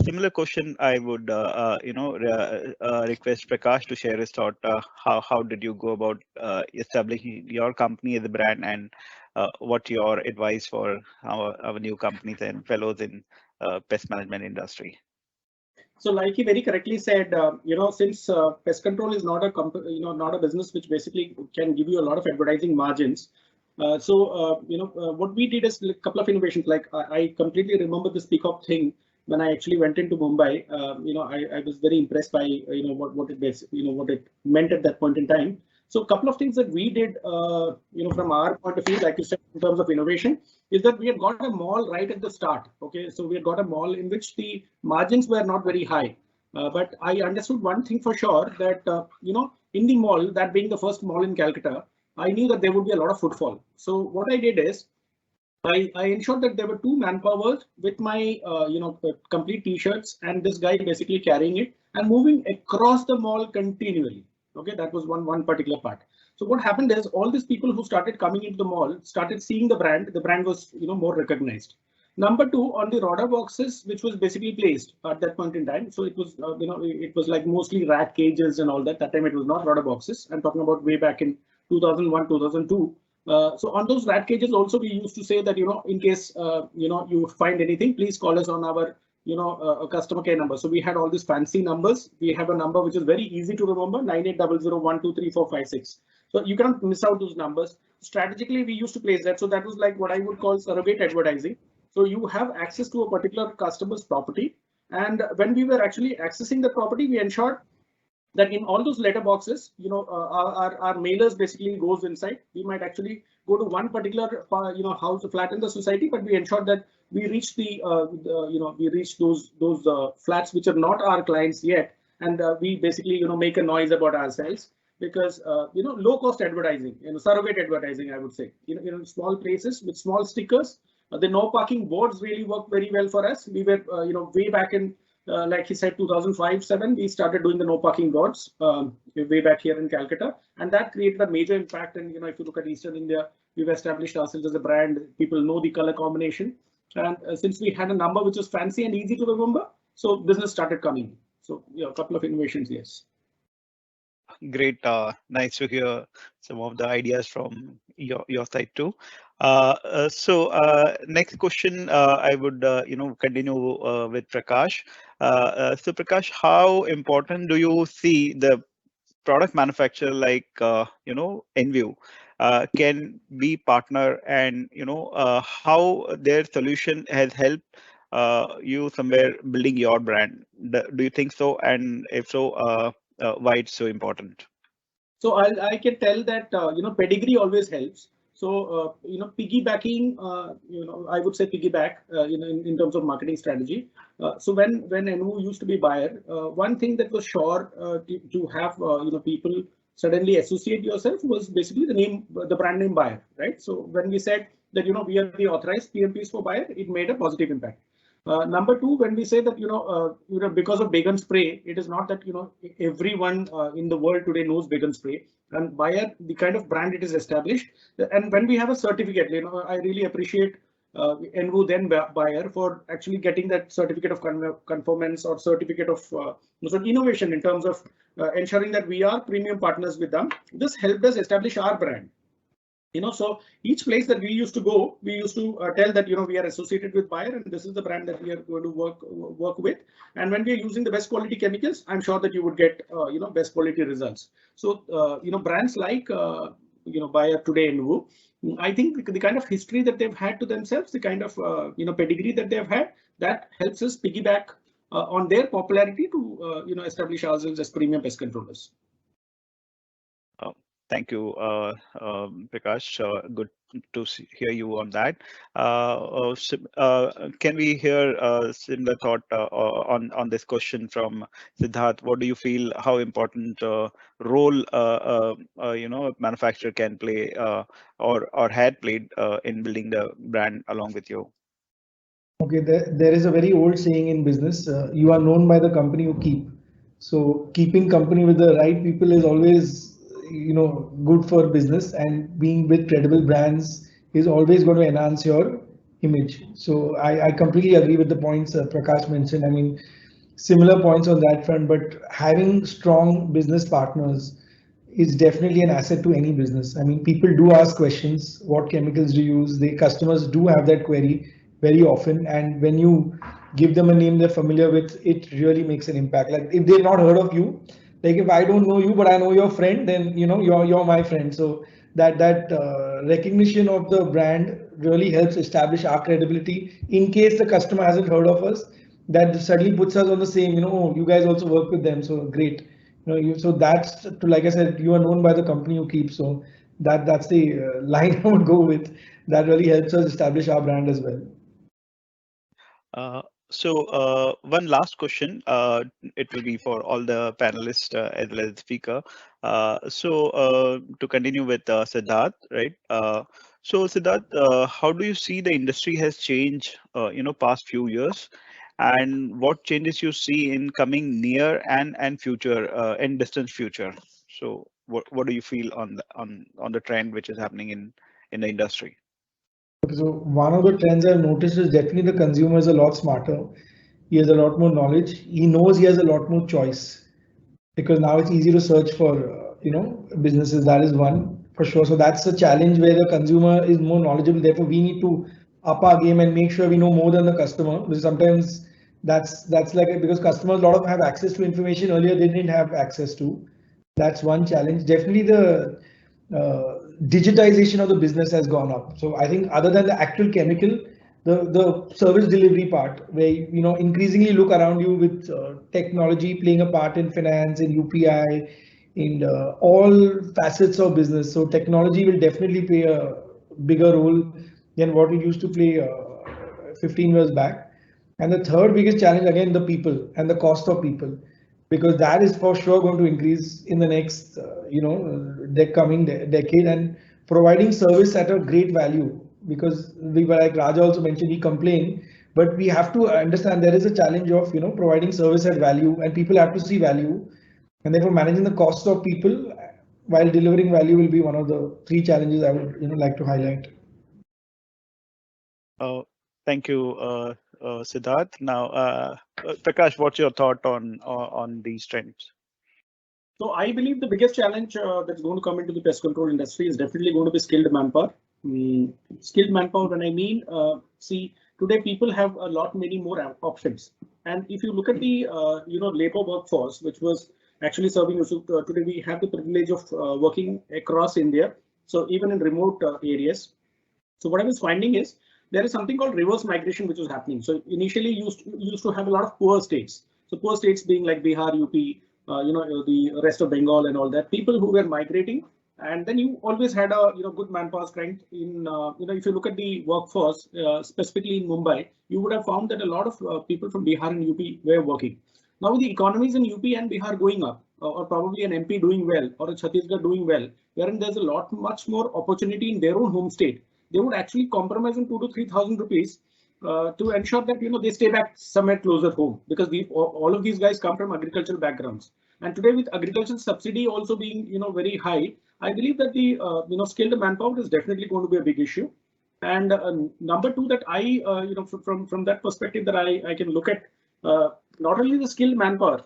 Similar question, I would request Prakash to share his thought. How did you go about establishing your company as a brand, and what your advice for our new companies and fellows in pest management industry? So, like he very correctly said, since pest control is not not a business which basically can give you a lot of advertising margins. What we did is a couple of innovations. Like I completely remember this Pekop thing when I actually went into Mumbai. I was very impressed by what it meant at that point in time. So a couple of things that we did, from our point of view, like you said, in terms of innovation, is that we had got a mall right at the start. Okay, so we had got a mall in which the margins were not very high. But I understood one thing for sure, that, in the mall, that being the first mall in Calcutta, I knew that there would be a lot of footfall. So what I did is, I ensured that there were 2 manpowers with my, complete t-shirts, and this guy basically carrying it and moving across the mall continually. Okay, that was one particular part. So what happened is, all these people who started coming into the mall started seeing the brand was, more recognized. Number 2, on the Roda boxes, which was basically placed at that point in time. So it was, it was like mostly rat cages and all that. That time it was not Roda boxes. I'm talking about way back in 2001, 2002. So on those rat cages also, we used to say that, in case, you find anything, please call us on our, a customer care number. So we had all these fancy numbers. We have a number which is very easy to remember, 9800123456. So you cannot miss out those numbers. Strategically, we used to place that. So that was like what I would call surrogate advertising. So you have access to a particular customer's property. And when we were actually accessing the property, we ensured that in all those letterboxes, our mailers basically goes inside. We might actually go to one particular, house, flat in the society, but we ensure that we reach we reach those flats which are not our clients yet, and we basically, make a noise about ourselves, because low cost advertising, surrogate advertising, I would say, small places with small stickers. The no parking boards really work very well for us. We were, way back in, like he said, 2005-7, we started doing the no parking boards way back here in Calcutta, and that created a major impact. And if you look at Eastern India, we've established ourselves as a brand. People know the color combination, and since we had a number which was fancy and easy to remember, so business started coming. So a couple of innovations, yes. Great, nice to hear some of the ideas from your side too. So next question, I would continue with Prakash. So Prakash, how important do you see the product manufacturer like Enview can be partner, and how their solution has helped you somewhere building your brand? Do you think so? And if so, why it's so important? So I can tell that pedigree always helps. So piggybacking, I would say piggyback, in terms of marketing strategy. So when Enview used to be Bayer, one thing that was sure to have people suddenly associate yourself was basically the brand name Bayer, right? So when we said that we are the authorized PMPs for Bayer, it made a positive impact. Number two, when we say that because of Bacon Spray, it is not that everyone in the world today knows Bacon Spray, and Bayer, the kind of brand it is established. And when we have a certificate, I really appreciate Enview then Bayer for actually getting that certificate of conformance or certificate of innovation in terms of ensuring that we are premium partners with them. This helped us establish our brand. So each place that we used to go, we used to tell that we are associated with Bayer, and this is the brand that we are going to work with. And when we are using the best quality chemicals, I'm sure that you would get best quality results. So brands like Bayer today, Enview, I think the kind of history that they've had to themselves, the kind of pedigree that they've had, that helps us piggyback on their popularity to establish ourselves as premium pest controllers. Thank you, Prakash. Good to hear you on that. Can we hear a similar thought on this question from Siddharth? What do you feel? How important role manufacturer can play or had played in building the brand along with you? Okay, there is a very old saying in business: you are known by the company you keep. So keeping company with the right people is always good for business, and being with credible brands is always going to enhance your image. So I completely agree with the points Prakash mentioned. I mean, similar points on that front, but having strong business partners is definitely an asset to any business. I mean, people do ask questions: what chemicals do you use? The customers do have that query very often, and when you give them a name they're familiar with, it really makes an impact. Like if they've not heard of you, like if I don't know you but I know your friend, then you're my friend. So that recognition of the brand really helps establish our credibility. In case the customer hasn't heard of us, that suddenly puts us on the same, oh, you guys also work with them, so great. So that's, like I said, you are known by the company you keep. So that's the line I would go with. That really helps us establish our brand as well. So one last question. It will be for all the panelists as well as the speaker. To continue with Siddharth, right? So Siddharth, how do you see the industry has changed, past few years, and what changes you see in coming near and future and distant future? So what do you feel on the trend which is happening in the industry? So one of the trends I've noticed is definitely the consumer is a lot smarter. He has a lot more knowledge. He knows he has a lot more choice, because now it's easy to search for businesses. That is one. for sure. So that's a challenge where the consumer is more knowledgeable. Therefore, we need to up our game and make sure we know more than the customer. Because sometimes that's like because customers a lot of them have access to information earlier they didn't have access to. That's one challenge. Definitely the digitization of the business has gone up. So I think other than the actual chemical, the service delivery part, where increasingly look around you with technology playing a part in finance, in UPI, in all facets of business. So technology will definitely play a bigger role than what it used to play 15 years back. And the third biggest challenge, again, the people and the cost of people, because that is for sure going to increase in the next, coming decade, and providing service at a great value. Because we were, like Raja also mentioned, we complain, but we have to understand there is a challenge of providing service at value, and people have to see value, and therefore managing the cost of people while delivering value will be one of the three challenges I would like to highlight. Thank you, Siddharth. Now, Prakash, what's your thought on these trends? So I believe the biggest challenge that's going to come into the pest control industry is definitely going to be skilled manpower. Skilled manpower, when I mean, see, today people have a lot many more options. And if you look at the labor workforce, which was actually serving us, today we have the privilege of working across India. So even in remote areas. So what I was finding is there is something called reverse migration which was happening. So initially used to have a lot of poor states. So poor states being like Bihar, UP, the rest of Bengal and all that. People who were migrating, and then you always had a good manpower strength in if you look at the workforce specifically in Mumbai, you would have found that a lot of people from Bihar and UP were working. Now the economies in UP and Bihar going up, or probably an MP doing well, or a Chhattisgarh doing well, wherein there's a much more opportunity in their own home state. They would actually compromise on 2,000 to 3,000 rupees to ensure that they stay back somewhere closer home, because all of these guys come from agricultural backgrounds. And today, with agricultural subsidy also being very high, I believe that the skilled manpower is definitely going to be a big issue. And number two, that I from that perspective that I can look at not only the skilled manpower,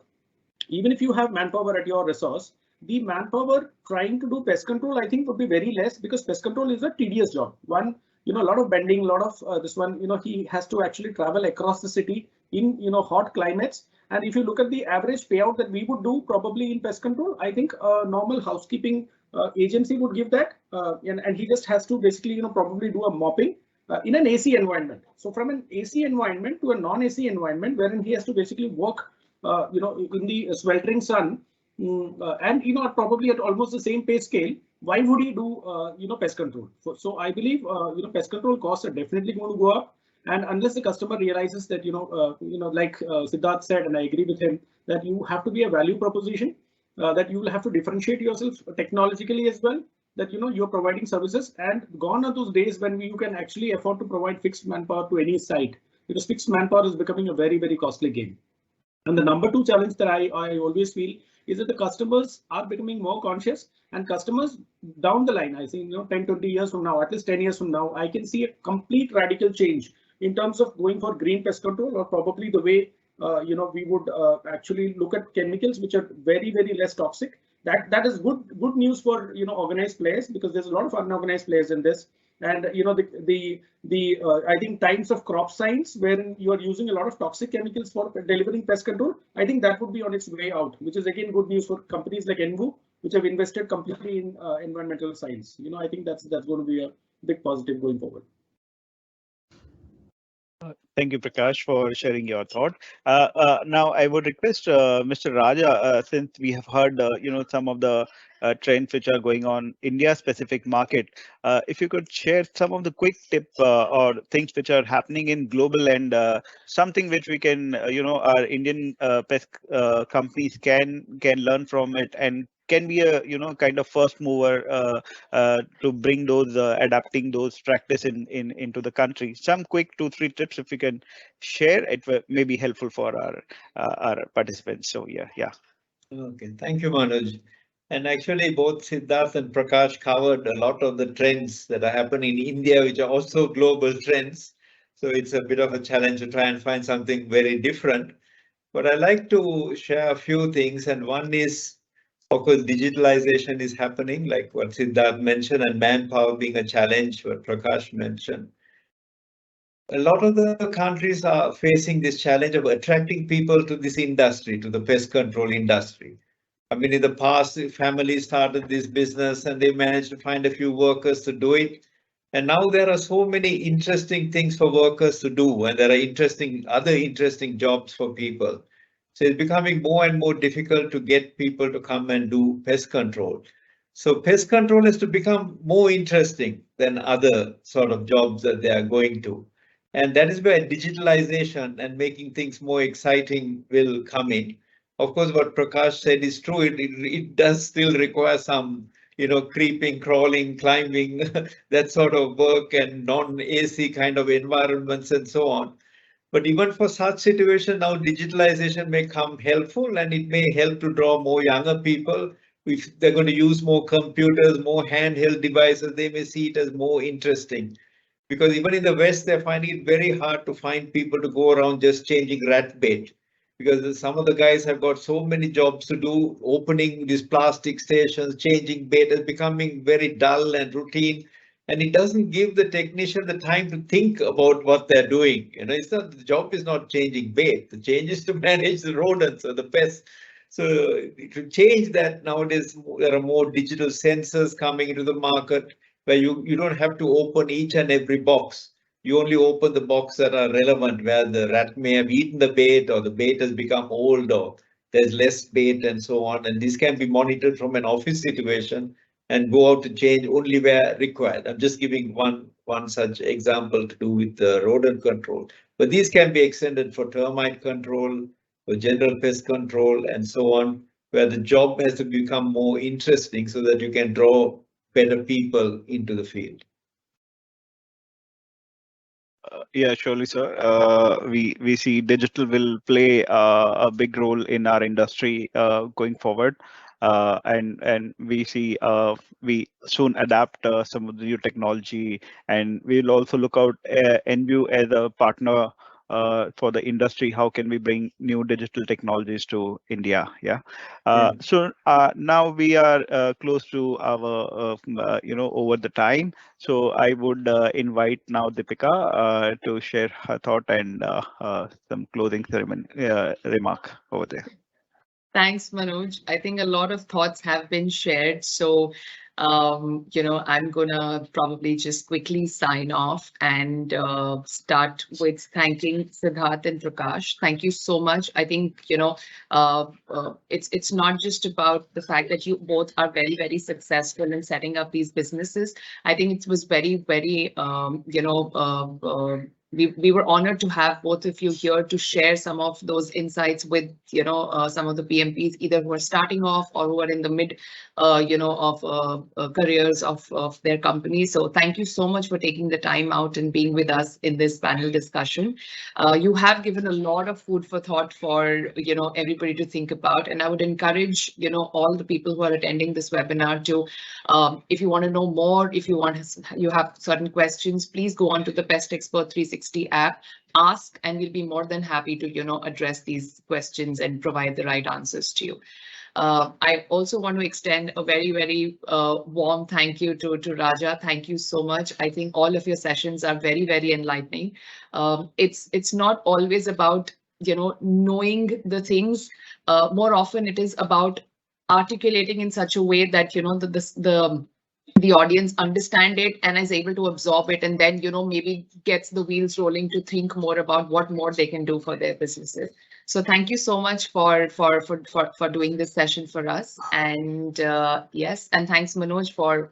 even if you have manpower at your resource, the manpower trying to do pest control, I think, would be very less, because pest control is a tedious job. One, a lot of bending, a lot of this one, he has to actually travel across the city in, hot climates. And if you look at the average payout that we would do probably in pest control, I think a normal housekeeping agency would give that. And he just has to basically, probably do a mopping in an AC environment. So from an AC environment to a non-AC environment, wherein he has to basically work, in the sweltering sun, and probably at almost the same pay scale, why would he do pest control? So I believe pest control costs are definitely going to go up, and unless the customer realizes that like Siddharth said, and I agree with him, that you have to be a value proposition, that you will have to differentiate yourself technologically as well, that you're providing services, and gone are those days when you can actually afford to provide fixed manpower to any site, because fixed manpower is becoming a very, very costly game. And the number two challenge that I always feel is that the customers are becoming more conscious, and customers down the line, I think 10, 20 years from now, at least 10 years from now, I can see a complete radical change in terms of going for green pest control, or probably the way we would actually look at chemicals which are very, very less toxic. That is good news for organized players, because there's a lot of unorganized players in this. And I think times of crop science, wherein you are using a lot of toxic chemicals for delivering pest control, I think that would be on its way out, which is again good news for companies like Envu, which have invested completely in environmental science. I think that's going to be a big positive going forward. Thank you, Prakash, for sharing your thought. Now, I would request Mr. Raja, since we have heard, some of the trends which are going on India-specific market, if you could share some of the quick tips or things which are happening in global, and something which we can, our Indian pest companies can learn from it, and can be a kind of first mover to bring those adapting those practice into the country. Some quick 2-3 tips if you can share, it may be helpful for our participants. So yeah. Okay, thank you, Manoj. And actually, both Siddharth and Prakash covered a lot of the trends that are happening in India, which are also global trends. So it's a bit of a challenge to try and find something very different. But I like to share a few things, and one is Of course, digitalization is happening, like what Siddharth mentioned, and manpower being a challenge, what Prakash mentioned. A lot of the countries are facing this challenge of attracting people to this industry, to the pest control industry. I mean, in the past, families started this business and they managed to find a few workers to do it. And now there are so many interesting things for workers to do, and there are other interesting jobs for people. So it's becoming more and more difficult to get people to come and do pest control. So pest control has to become more interesting than other sort of jobs that they are going to. And that is where digitalization and making things more exciting will come in. Of course, what Prakash said is true. It does still require some, creeping, crawling, climbing, that sort of work, and non-AC kind of environments and so on. But even for such situation, now digitalization may come helpful, and it may help to draw more younger people. If they're going to use more computers, more handheld devices, they may see it as more interesting. Because even in the West, they're finding it very hard to find people to go around just changing rat bait. Because some of the guys have got so many jobs to do, opening these plastic stations, changing bait is becoming very dull and routine. And it doesn't give the technician the time to think about what they're doing. It's not, the job is not changing bait. The change is to manage the rodents or the pests. So to change that, nowadays, there are more digital sensors coming into the market, where you don't have to open each and every box. You only open the box that are relevant, where the rat may have eaten the bait, or the bait has become old, or there's less bait and so on. And this can be monitored from an office situation and go out to change only where required. I'm just giving one such example to do with the rodent control. But these can be extended for termite control, for general pest control, and so on, where the job has to become more interesting so that you can draw better people into the field. Yeah, surely, sir. We see digital will play a big role in our industry going forward, and we see we soon adapt some of the new technology, and we'll also look out NView as a partner for the industry. How can we bring new digital technologies to India? Yeah. So now we are close to our over the time. So I would invite now Deepika to share her thought and some closing ceremony remark over there. Thanks, Manoj. I think a lot of thoughts have been shared. So, I'm gonna probably just quickly sign off and start with thanking Siddharth and Prakash. Thank you so much. I think, it's not just about the fact that you both are very, very successful in setting up these businesses. I think it was very, very, we were honored to have both of you here to share some of those insights with some of the PMPs, either who are starting off or who are in the mid of careers of their companies. So thank you so much for taking the time out and being with us in this panel discussion. You have given a lot of food for thought for everybody to think about, and I would encourage all the people who are attending this webinar to, if you want to know more, if you have certain questions, please go on to the Pest Expert 360 app, ask, and we'll be more than happy to address these questions and provide the right answers to you. I also want to extend a very, very warm thank you to Raja. Thank you so much. I think all of your sessions are very, very enlightening. It's not always about knowing the things. More often it is about articulating in such a way that the audience understand it and is able to absorb it, and then maybe gets the wheels rolling to think more about what more they can do for their businesses. So thank you so much for doing this session for us. And yes, and thanks Manoj for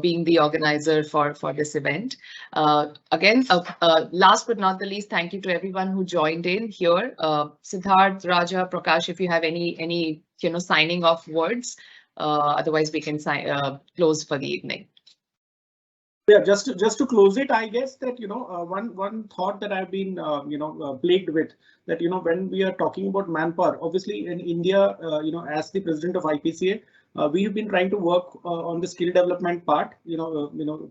being the organizer for this event. Again, last but not the least, thank you to everyone who joined in here. Siddharth, Raja, Prakash, if you have any signing off words. Otherwise, we can close for the evening. Yeah, just to close it, I guess that one thought that I've been plagued with, that when we are talking about manpower, obviously in India, as the president of IPCA, we've been trying to work on the skill development part,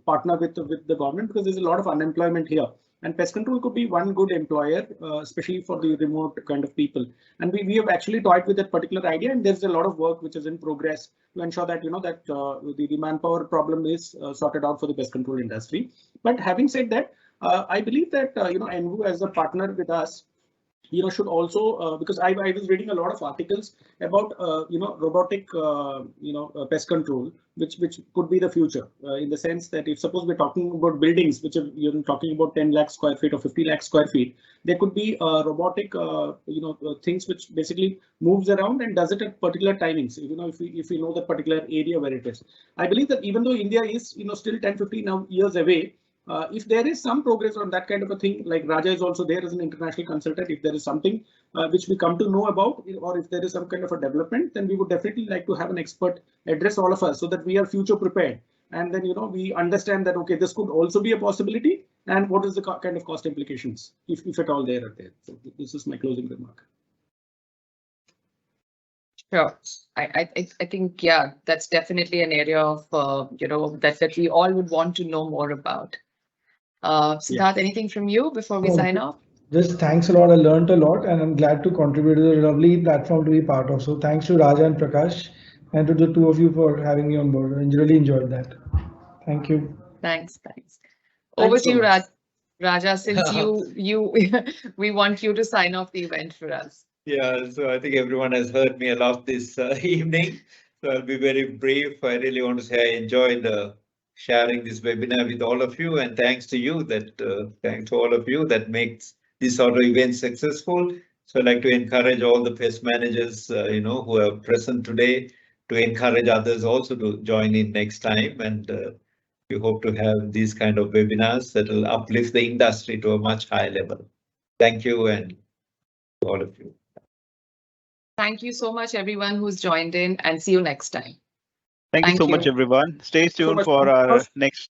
partner with the government, because there's a lot of unemployment here. And pest control could be one good employer, especially for the remote kind of people. And we have actually toyed with that particular idea, and there's a lot of work which is in progress to ensure that the manpower problem is sorted out for the pest control industry. But having said that, I believe that Envu as a partner with us, should also, because I was reading a lot of articles about robotic pest control, which could be the future, in the sense that if suppose we're talking about buildings which are talking about 10 lakh square feet or 50 lakh square feet, there could be robotic things which basically moves around and does it at particular timings. If we know the particular area where it is, I believe that even though India is still 10-15 years away, if there is some progress on that kind of a thing, like Raja is also there as an international consultant, if there is something which we come to know about, or if there is some kind of a development, then we would definitely like to have an expert address all of us so that we are future prepared. And then, we understand that, okay, this could also be a possibility. And what is the kind of cost implications, if at all there are there. So this is my closing remark. Sure. I think, yeah, that's definitely an area of, that we all would want to know more about. Siddharth, anything from you before we sign off? Just thanks a lot. I learned a lot and I'm glad to contribute to the lovely platform to be part of. So thanks to Raja and Prakash and to the two of you for having me on board. I really enjoyed that. Thank you. Thanks. Over to you, Raja, since we want you to sign off the event for us. Yeah, so I think everyone has heard me a lot this evening. So I'll be very brief. I really want to say I enjoyed sharing this webinar with all of you, and thanks to you thanks to all of you that makes this sort of event successful. So I'd like to encourage all the pest managers, who are present today, to encourage others also to join in next time. And we hope to have these kind of webinars that will uplift the industry to a much higher level. Thank you, and all of you. Thank you so much, everyone who's joined in, and see you next time. Thank you so much, everyone. Stay tuned for our next